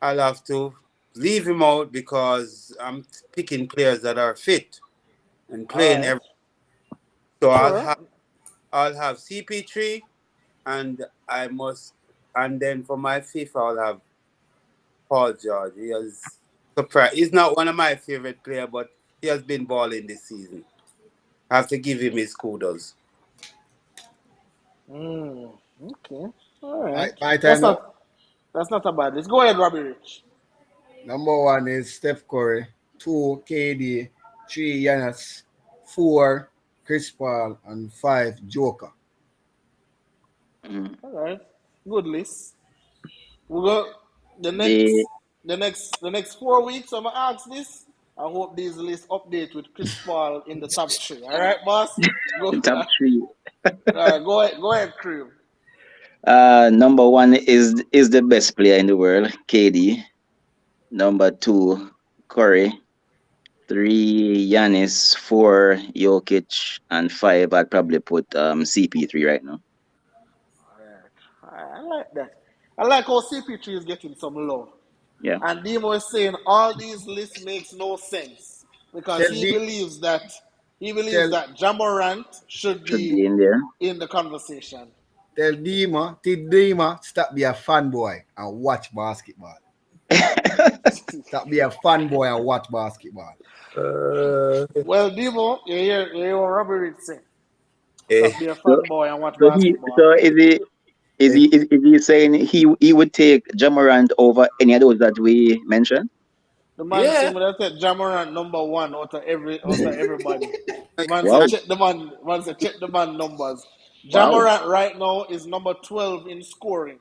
I'll have to leave him out because I'm picking players that are fit and playing All right. So Sure. I'll have CP3, and then for my 5th, I'll have Paul George. He has surprised. He's not one of my favorite players, but he has been balling this season. I have to give him his kudos. Okay. All right. My time now. That's not a bad list. Go ahead, Robbie Rich. Number 1 is Steph Curry. 2, KD. 3, Giannis. 4, Chris Paul. And 5, Joker. All right. Good list. We go the next 4 weeks. I'm gonna ask this. I hope these lists update with Chris Paul in the top 3. All right, boss. Go. Top 3. Go ahead, crew. Number 1 is the best player in the world, KD. Number 2, Curry. 3, Giannis. 4, Jokic. And 5, I'd probably put CP3 right now. All right. I like that. I like how CP3 is getting some love. Yeah. And Demo is saying all these lists makes no sense because Tell he D, believes that tell Ja Morant should Should be be in there. in the conversation. tell Dima, stop be a fanboy and watch basketball. Stop be a fanboy and watch basketball. Well, Demo, you hear what Robert say. Eh, Stop being a so, fanboy and watch so he basketball. so is he saying he would take Jamorant over any of those that we mentioned? The man yeah. saying that Ja Morant #1 out of everybody. Man said Wow. check the man said check the man numbers. Ja Wow. Morant right now is number 12 in scoring.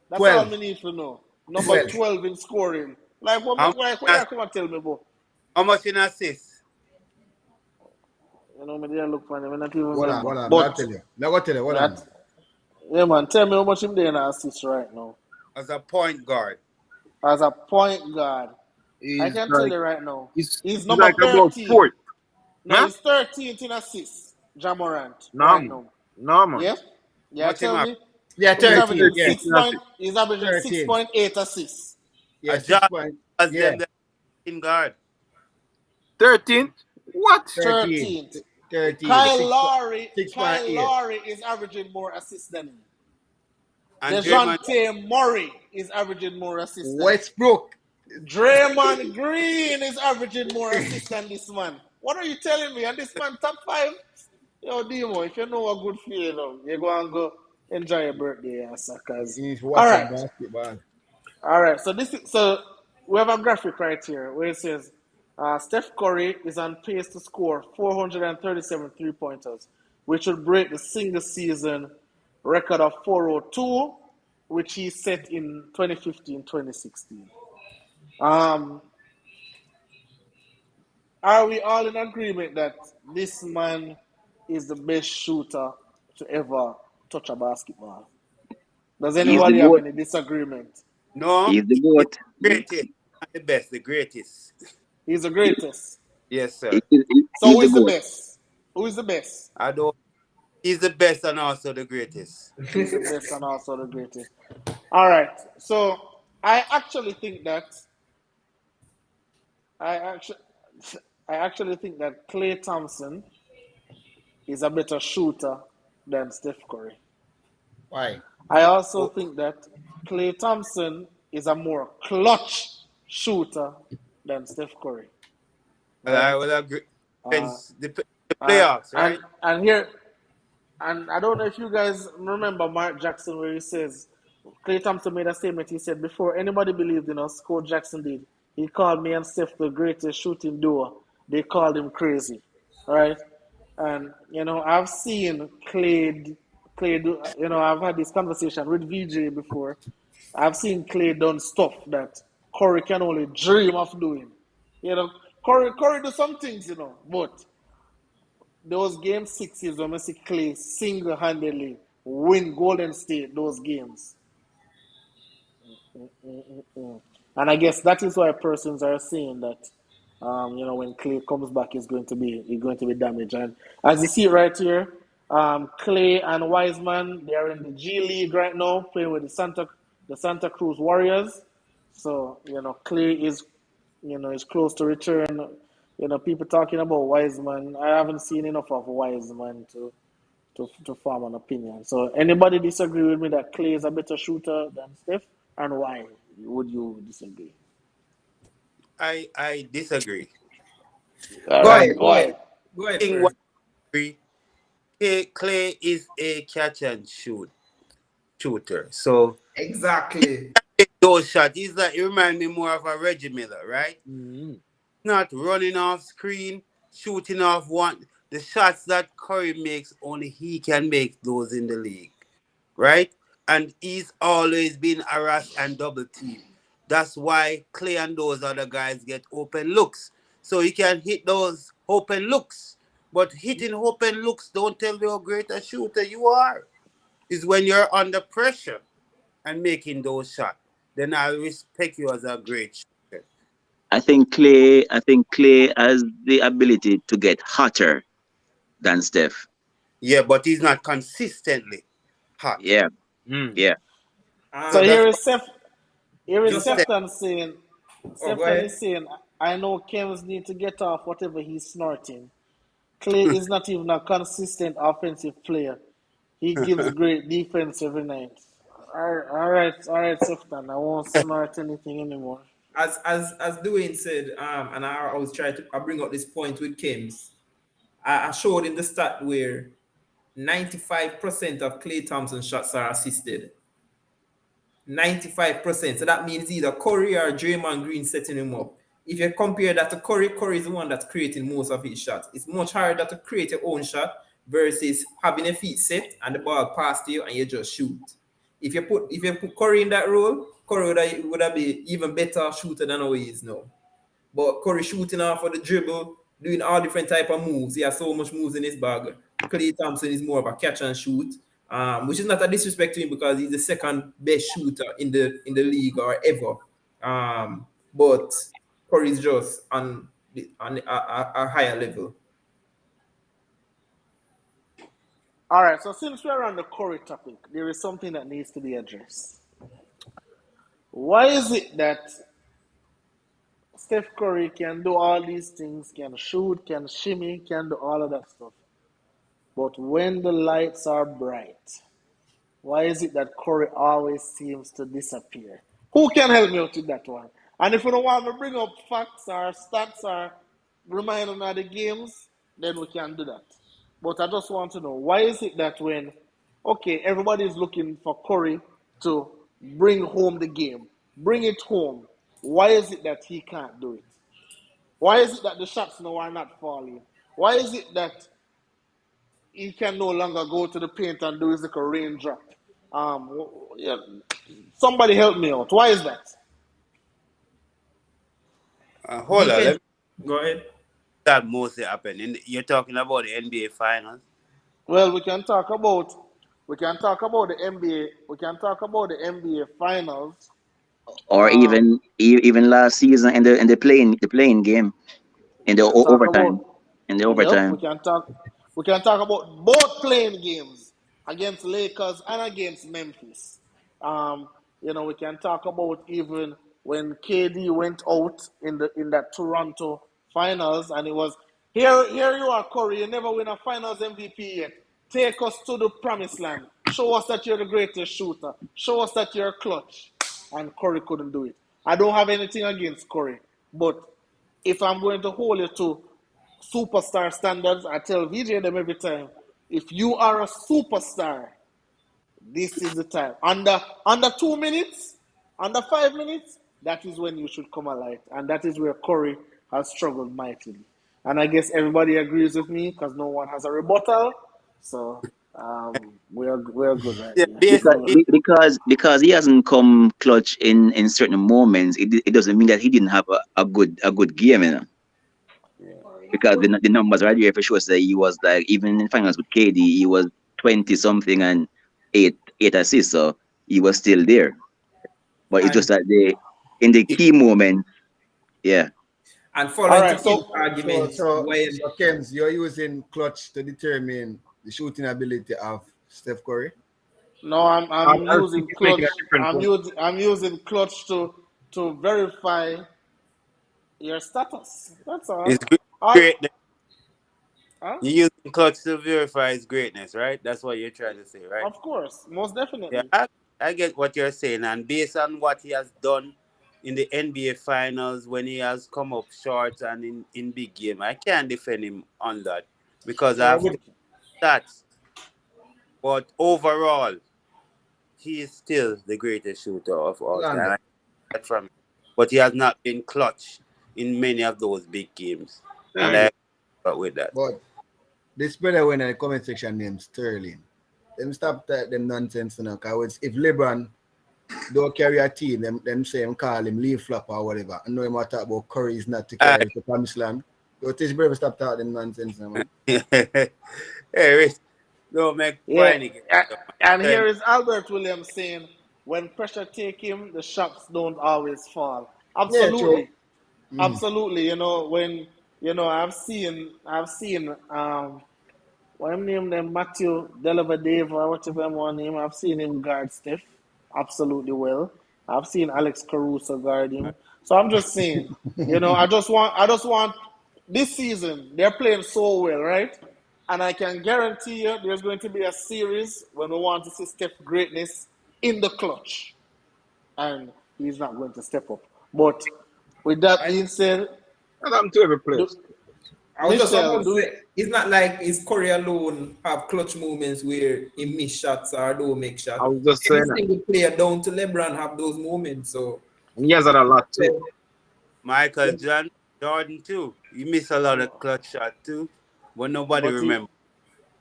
That's all 12. we need to know. Number 12. 12 in scoring. Like what How what much, you come and tell me about? how much in assist? You know me there look for him, I not even Hold remember. on. I'll But tell you. Let me tell you. Hold on. that yeah man, tell me how much him there in assist right now. As a point guard. As a point guard. I He's can tell like you right now. He's he's number like about 13. fourth. No, Huh? he's 13th in assists. Ja Morant No right man. now. No man. Yeah? Yeah, Much him tell have? me. Yeah, He's 13. averaging Yeah. 6 point. 13. He's averaging 13. 6.8 assists. Yeah, A 6 job point. as Yeah. them the in guard. 13th? What? 13. 13th. 13. Kyle Lowry. 6.8. Is averaging more assists than him. And Draymond DeJounte Murray is averaging more assists than him. Westbrook. Draymond Green is averaging more assists than this man. What are you telling me? And this man top 5? Yo, Demo, if you know a good feeling, you go and go enjoy your birthday, suckers. You need to All watch some right. basketball. All right, so we have a graphic right here where it says Steph Curry is on pace to score 437 3-pointers, which would break the single season record of 402, which he set in 2015-2016. Are we all in agreement that this man is the best shooter to ever touch a basketball? Does He's the anybody have goat. any disagreement? No, He's the he's goat. the greatest. Not the best, the greatest. He's the greatest. Yes, He- sir. he- So He's who the is the goat. best? Who is the best? I don't he's the best and also the greatest. He's the best and also the greatest. All right. So I actually think that I actually I actually think that Klay Thompson is a better shooter than Steph Curry. Why? I also Oh, think that Klay Thompson is a more clutch shooter than Steph Curry. well, Right? I will agree. Uh, Depends the playoffs, right? and here and I don't know if you guys remember Mark Jackson where he says Klay Thompson made a statement. He said before anybody believed in us, Coach Jackson did. He called me and Steph the greatest shooting duo. They called him crazy, right? And I've seen Klay do. I've had this conversation with VJ before. I've seen Klay done stuff that Curry can only dream of doing. You know, Curry do some things, but those game sixes when I see Klay single-handedly win Golden State those games. And I guess that is why persons are saying that when Klay comes back, he's going to be damaged. And as you see right here, Klay and Wiseman, they are in the G League right now, playing with the Santa Cruz Warriors. So Klay is close to return. People talking about Wiseman. I haven't seen enough of Wiseman to form an opinion. So anybody disagree with me that Klay is a better shooter than Steph, and why would you disagree? I disagree. All Go right, ahead. why? Go ahead, Thing what first. I agree, Clay is a catch and shoot shooter. So Exactly. those shots, he's like he remind me more of a Reggie Miller, right? Mhm. Not running off screen, shooting off one. The shots that Curry makes, only he can make those in the league, right? And he's always been harassed and double teamed. That's why Clay and those other guys get open looks. So he can hit those open looks. But hitting open looks don't tell you how great a shooter you are. It's when you're under pressure and making those shots. Then I respect you as a great shooter. I think Clay has the ability to get hotter than Steph. Yeah, but he's not consistently hot. Yeah, Mm. yeah. So So Um, that's here why is Seth. Here is just a instead Sefton saying Oh, go Stefan ahead. is saying, I know Kems need to get off whatever he's snorting. Clay is not even a consistent offensive player. He gives great defense every night. All right, Stefan. I won't snort anything anymore. As Dwayne said, and I was trying to bring up this point with Kims. I showed in the stat where 95% of Clay Thompson shots are assisted. 95%. So that means either Curry or Draymond Green setting him up. If you compare that to Curry, Curry is the one that's creating most of his shots. It's much harder to create your own shot versus having a feet set and the ball passed to you and you just shoot. If you put Curry in that role, Curry would have been even better shooter than how he is now. But Curry shooting off of the dribble, doing all different type of moves. He has so much moves in his bag. Clay Thompson is more of a catch and shoot, which is not a disrespect to him because he's the second best shooter in the league or ever. But Curry is just on a higher level. All right, so since we're on the Curry topic, there is something that needs to be addressed. Why is it that Steph Curry can do all these things, can shoot, can shimmy, can do all of that stuff, but when the lights are bright, why is it that Curry always seems to disappear? Who can help me out with that one? And if you don't want to bring up facts or stats or remind them of the games, then we can do that. But I just want to know, why is it that when, okay, everybody's looking for Curry to bring home the game, bring it home, why is it that he can't do it? Why is it that the shots now are not falling? Why is it that he can no longer go to the paint and do his little raindrop? Yeah, somebody help me out. Why is that? Hold on, let me Go ahead. that mostly happened. You're talking about the NBA Finals. Well, we can talk about the NBA. We can talk about the NBA Finals. Or Um, even last season in the playing game in we the can talk about. overtime in the Yep, we overtime. can talk. We can talk about both playing games against Lakers and against Memphis. Um, we can talk about even when KD went out in that Toronto finals, and it was here you are, Curry. You never win a Finals MVP yet. Take us to the promised land. Show us that you're the greatest shooter. Show us that you're clutch. And Curry couldn't do it. I don't have anything against Curry, but if I'm going to hold you to superstar standards, I tell VJ them every time, if you are a superstar, this is the time. Under 2 minutes, under 5 minutes, that is when you should come alive. And that is where Curry has struggled mightily. And I guess everybody agrees with me because no one has a rebuttal. So we're good right Yeah, here. based, because So because he hasn't come clutch in certain moments. It doesn't mean that he didn't have a good game, because the numbers right here for sure say he was like, even in finals with KD, he was 20 something and eight assists, so he was still there. But it's just And that in the key moment, yeah. all following to right, Kim's so So, argument, so, when so Kems, you're using clutch to determine the shooting ability of Steph Curry. no, I I'm don't think using it's clutch. making a difference. I'm using clutch to verify your status. That's all. it's All greatness. huh? You using clutch to verify his greatness, right? That's what you're trying to say, right? Of course, most Yeah, definitely. I get what you're saying, and based on what he has done in the NBA Finals when he has come up short and in big game, I can't defend him on that because I Yeah, have but to stats. But overall, he is still the greatest shooter of all time. I Lando. get that from him. But he has not been clutch in many of those big games, and Lando. I agree with that. But this brother went in the comment section named Sterling. Them stop them nonsense now. Cause if LeBron don't carry a team, them say him call him leaf flop or whatever. I know him talk about Curry is not to All carry the promised land. Yo, this brother stop talking them nonsense now, man. right. Hey, Rich, don't make yeah, whiny get a- up, and man. here is Albert Williams saying, when pressure take him, the shots don't always fall. Yeah, true. Absolutely, Mm. absolutely. When I've seen what him name them Matthew Delavadeva or whatever him one name. I've seen him guard Steph absolutely well. I've seen Alex Caruso guard him. So I'm just saying, I just want this season they're playing so well, right? And I can guarantee you there's going to be a series when we want to see Steph greatness in the clutch. And he's not going to step up. But with that being said, That happened to every do, place. I was just Michelle, about to do say, it's not like his Curry alone have clutch moments where he miss shots or don't make shots. I was just Every saying that. single player down to LeBron have those moments. So, And he has had a lot too. Michael Jordan too. He missed a lot of clutch shots too, but nobody but remember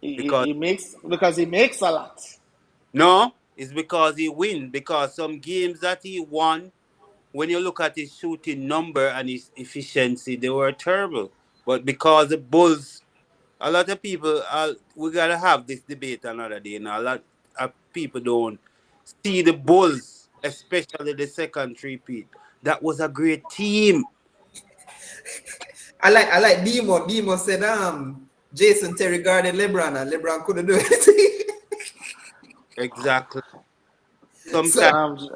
he because he makes because he makes a lot. no, it's because he win. Because some games that he won, when you look at his shooting number and his efficiency, they were terrible. But because the Bulls, a lot of people, we gotta have this debate another day. Now, a lot of people don't see the Bulls, especially the second three-peat. That was a great team. I like Demo. Demo said, Jason Terry guarded LeBron and LeBron couldn't do anything. Exactly. So, Sometimes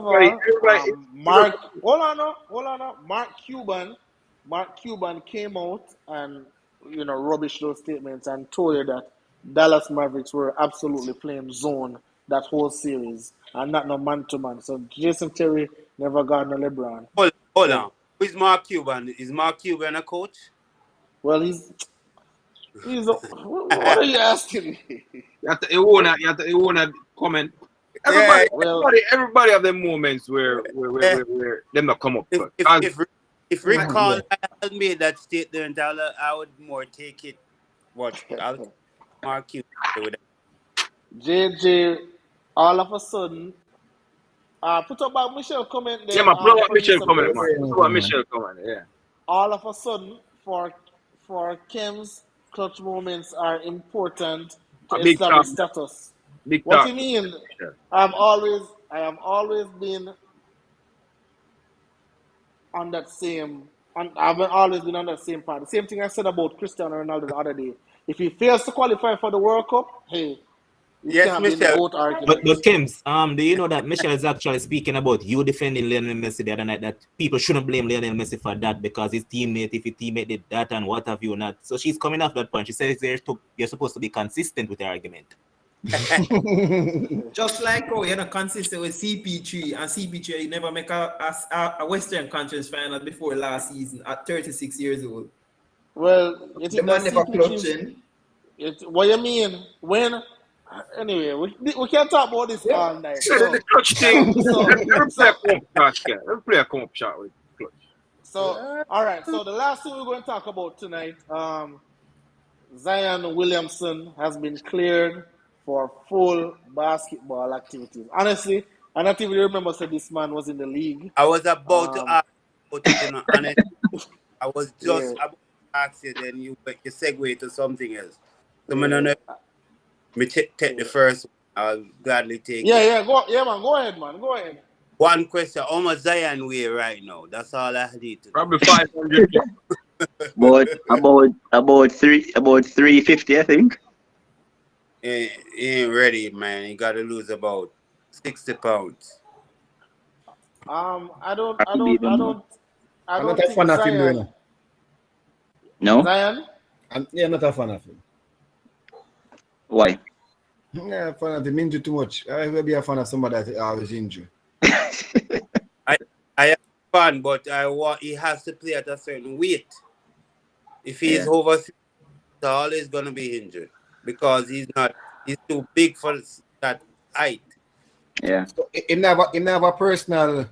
Everybody, Mark, hold on, no. Mark Cuban came out and rubbish those statements and told you that Dallas Mavericks were absolutely playing zone that whole series and not no man to man. So Jason Terry never got no LeBron. hold So on. Who is Mark Cuban? Is Mark Cuban a coach? well, what are you asking me? you have to comment. Yeah. Well, Everybody have their moments where them not come up. If if And if, if Rick Carlisle made that statement, I would more take it. What I'll take Mark Cuban with that. JJ, all of a sudden, put up by Michelle comment yeah, there, man, put up Michelle producer comment, Bless. man. Put up Michelle comment, yeah. All of a sudden, for Kim's clutch moments are important to A big establish talk, status. big What talk. do you mean? Michelle. I have always been on that same. I've always been on that same part. The same thing I said about Cristiano Ronaldo the other day. If he fails to qualify for the World Cup, hey, he Yes, can't be in the Michelle. GOAT But argument. Kims, do you know that Michelle is actually speaking about you defending Lionel Messi the other night, that people shouldn't blame Lionel Messi for that because his teammate, if his teammate did that and what have you not. So she's coming off that point. She says you're supposed to be consistent with your argument. just like how you're not consistent with CP3 and CP3, you never make a Western Conference final before last season at 36 years old. Well, you The think man that never CP3 clutching. what you mean? Anyway, we can't talk about this all night. So the clutch thing, every player come up short with clutch. All right. So the last thing we're going to talk about tonight, Zion Williamson has been cleared for full basketball activities. Honestly, I don't even remember said this man was in the league. I was about to ask about it, and I was Yeah, just about to ask you, then you segue to something else. So, yeah, me take the first one. I'll gladly take it. yeah. Man. Go ahead, man. Go ahead. One question: how much Zion weigh right now? That's all I need to know. Probably 500. About 350, I think. He ain't ready, man. He got to lose about 60 pounds. I don't I'm not a think fan of him, Zion. though. No? Zion. I'm not a fan of him. Why? Yeah, fan of him injured too much. I will be a fan of somebody that always injured. I am a fan, but he has to play at a certain weight. If he is over 50, he's always gonna be injured because he's too big for that height. Yeah. So, he never a personal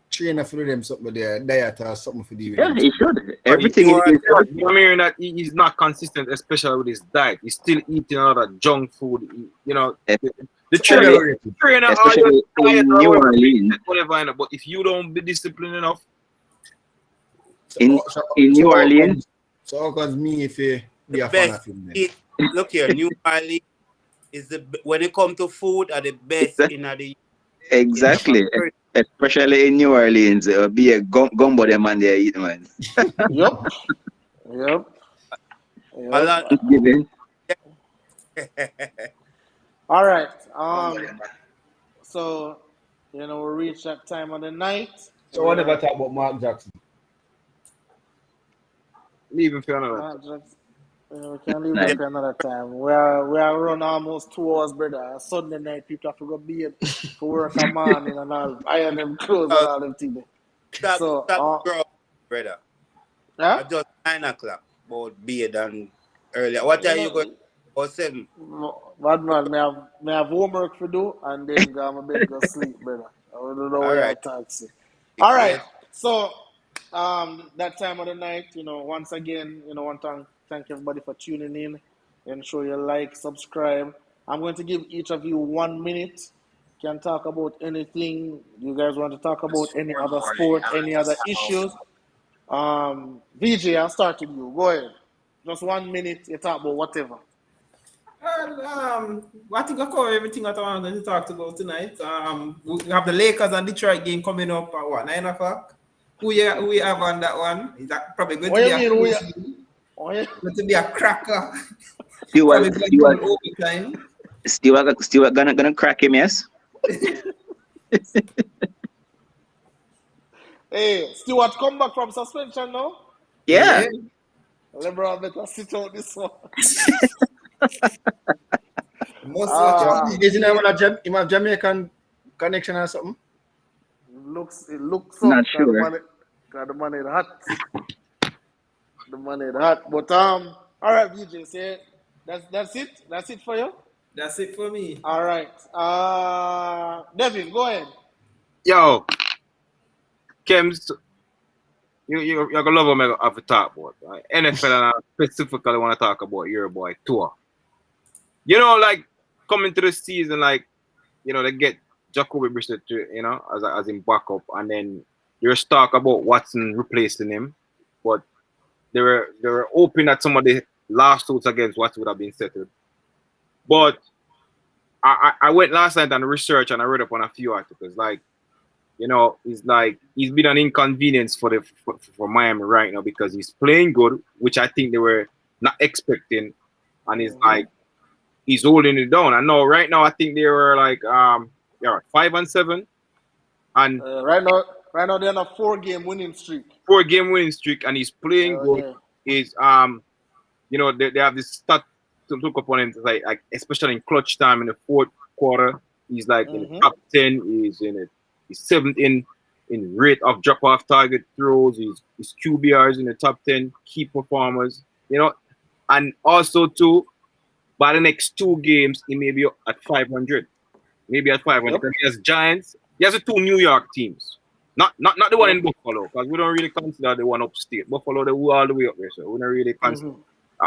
trainer for them something there, diet or something for the Yeah, he should. Everything You are- is I'm hearing that he's not consistent, especially with his diet. He's still eating a lot of junk food. The trainer especially in New Orleans. whatever, but if you don't be disciplined enough, In New Orleans. So how comes me if you be a the fan best. of him then? Look here, New Orleans is when it comes to food, are the best in the. Exactly. Especially in New Orleans. Be a gumbo them man there eat, man. Yep. A lot. Given. All right. So we reach that time of the night. So I never talk about Mark Jackson. Leave him for another. Mark Jackson. We can leave that for another time. We are run almost 2 hours, brother. Sunday night, people have to go bed for work a morning and all. Iron them clothes and all them things. So, brother. yeah? At just 9 o'clock, about bed and earlier. What time you going? Or 7? Bad man, me have homework to do and then go to bed go sleep, brother. I don't know where I taxi. All right. So, that time of the night, once again, want to thank everybody for tuning in. Ensure you like, subscribe. I'm going to give each of you 1 minute. Can talk about anything you guys want to talk about, any other sport, any other issues. VJ, I'll start with you. Go ahead. Just 1 minute, you talk about whatever. I think I cover everything that I wanted to talk about tonight. We have the Lakers and Detroit game coming up at 9 o'clock. Who we have on that one? Is that probably going to be a cracker? Stewart gonna crack him, yes? Hey, Stewart come back from suspension now? Yeah. LeBron better sit out this one. Isn't that a Jamaican connection or something? It looks Not up. sure. The money is hot. The money is hot. But all right, VJ, say that's it. That's it for you. That's it for me. All right. Devin, go ahead. Yo, Kems, you're gonna love what I have to talk about. Right? NFL, and I specifically want to talk about your boy Tua. Like coming to the season, like they get Jacoby Brissett, as in backup, and then there's talk about Watson replacing him, but they were hoping that some of the lawsuits against Watson would have been settled. But I went last night and researched and I read up on a few articles. Like, he's been an inconvenience for Miami right now because he's playing good, which I think they were not expecting, and he's holding it down. I know right now I think they were 5-7, and right now they're on a 4-game winning streak. 4-game winning streak, and he's playing good. Yeah. Is they have this stat to look upon him, like especially in clutch time in the fourth quarter, he's in the top 10. He's he's 7th in rate of drop off target throws. His QBRs in the top 10 key performers. And also too, by the next 2 games, he may be at 500. Maybe at 500. Yep. He has Giants. He has the 2 New York teams. Not the one in Buffalo, because we don't really consider the one upstate. Buffalo, they were all the way up there, so we don't really consider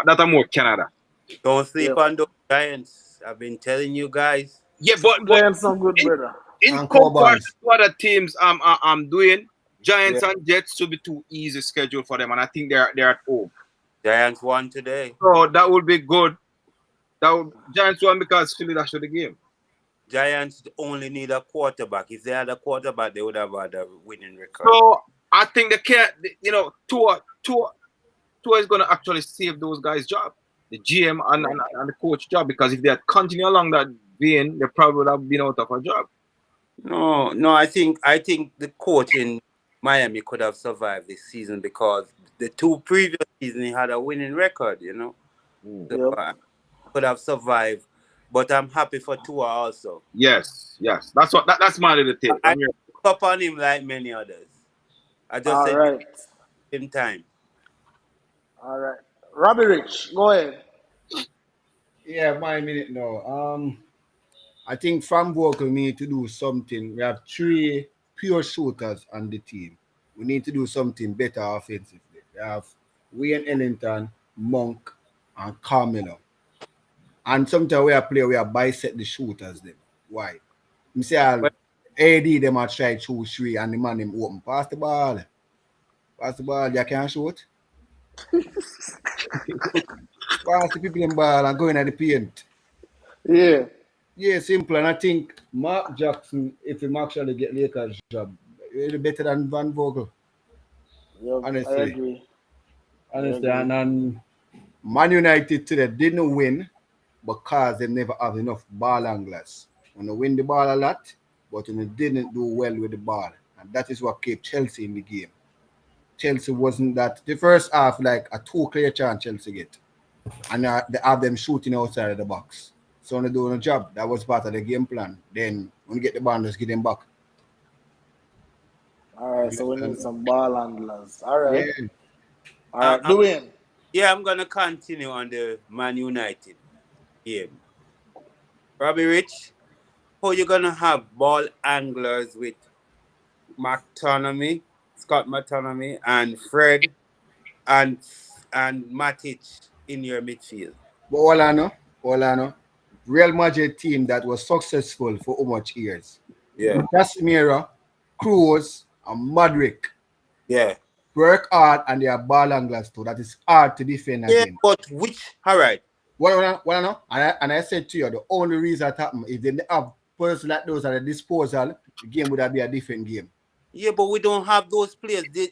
that more Canada. Don't sleep on those Giants. I've been telling you guys. Yeah, but Giants some good, brother. In comparison to other teams I'm doing, Giants and Jets should be too easy schedule for them, and I think they're at home. Giants won today. So that would be good. Giants won because Philly dashed the game. Giants only need a quarterback. If they had a quarterback, they would have had a winning record. So I think they can't. Tua is going to actually save those guys' job, the GM and the coach job, because if they had continued along that vein, they probably would have been out of a job. No. I think the coach in Miami could have survived this season because the 2 previous seasons he had a winning record. Could have survived. But I'm happy for Tua also. Yes. That's my little take. I look up on him like many others. I just said same time. All right. Robbie Rich, go ahead. Yeah, my minute now. I think Frank Vogel need to do something. We have 3 pure shooters on the team. We need to do something better offensively. We have Wayne Ellington, Monk, and Carmelo. And sometimes we bisect the shooters then. Why? You say AD them are try to shoot 3 and the man them open. Pass the ball, you can't shoot. Pass the people in ball and go in at the paint. Yeah. Yeah, simple. And I think Mark Jackson, if he actually get Lakers job, really better than Van Vogel. Yep, honestly. I agree. And Man United today didn't win because they never have enough ball anglers. When they win the ball a lot, but you didn't do well with the ball, and that is what kept Chelsea in the game. Chelsea wasn't that the first half like a two clear chance Chelsea get, and they have them shooting outside of the box. So when they're doing a job, that was part of the game plan. Then when you get the ball, just get them back. All right, so we need some ball handlers. All right, Yeah. all right, I'm, Dwayne. yeah, I'm gonna continue on the Man United game. Robbie Rich, how you gonna have ball anglers with McTominay, Scott McTominay, and Fred and Matic in your midfield? But all I know, Real Madrid team that was successful for how much years? Yeah, Casemiro, Cruz, and Madrid yeah, work hard and they are ball anglers too. That is hard to defend yeah. again. But which? All right. What I know, and I said to you, the only reason that happened if they have persons like those at the disposal, the game would have been a different game. Yeah, but we don't have those players. They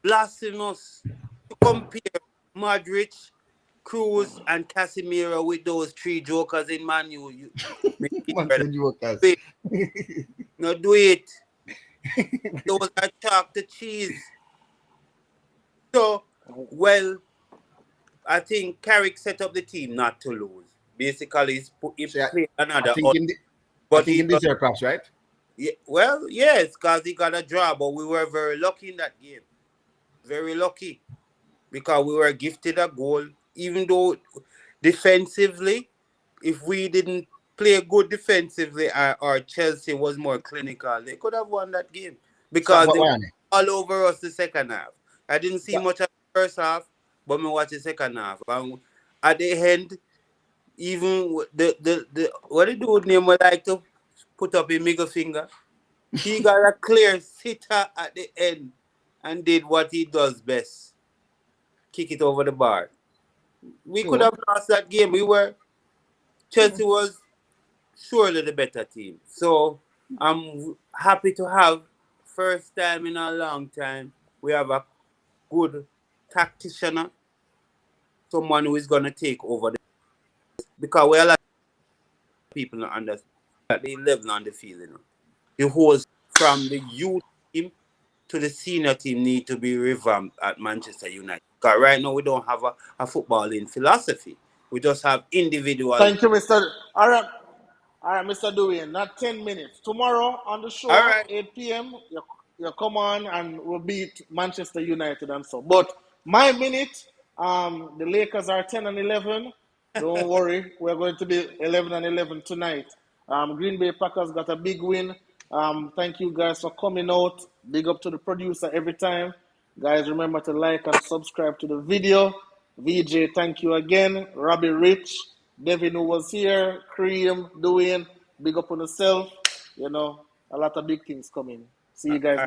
blasting us to compare Madrid, Cruz, and Casemiro with those three jokers in Man U. Man said you workers. No, do it. Those are chalk to cheese. So, well, I think Carrick set up the team not to lose. Basically, he So, played another. I think in this year, perhaps, right? Yeah, well, yes, because he got a draw, but we were very lucky in that game. Very lucky. Because we were gifted a goal. Even though defensively, if we didn't play good defensively or Chelsea was more clinical, they could have won that game. Because they were all over us the second half. I didn't see much of the first half, but I watched the second half. And at the end, even the what the dude name would like to put up a middle finger. He got a clear sitter at the end and did what he does best. Kick it over the bar. We could have lost that game. Chelsea was surely the better team. So I'm happy to have first time in a long time we have a good tactician, someone who is gonna take over because we a lot of people not understand that they live on the field, The whole from the youth team to the senior team need to be revamped at Manchester United. Because right now we don't have a footballing philosophy. We just have individual. Thank you, Mr. All right, Mr. Dwayne. Not 10 minutes. Tomorrow on the show, All right. 8 p.m. You come on and we'll beat Manchester United and so. But my minute, the Lakers are 10 and 11. Don't worry, we're going to be 11 and 11 tonight. Green Bay Packers got a big win. Thank you guys for coming out. Big up to the producer every time. Guys, remember to like and subscribe to the video. VJ, thank you again. Robbie Rich, Devin who was here, Cream, Dwayne, big up on yourself. A lot of big things coming. See you guys.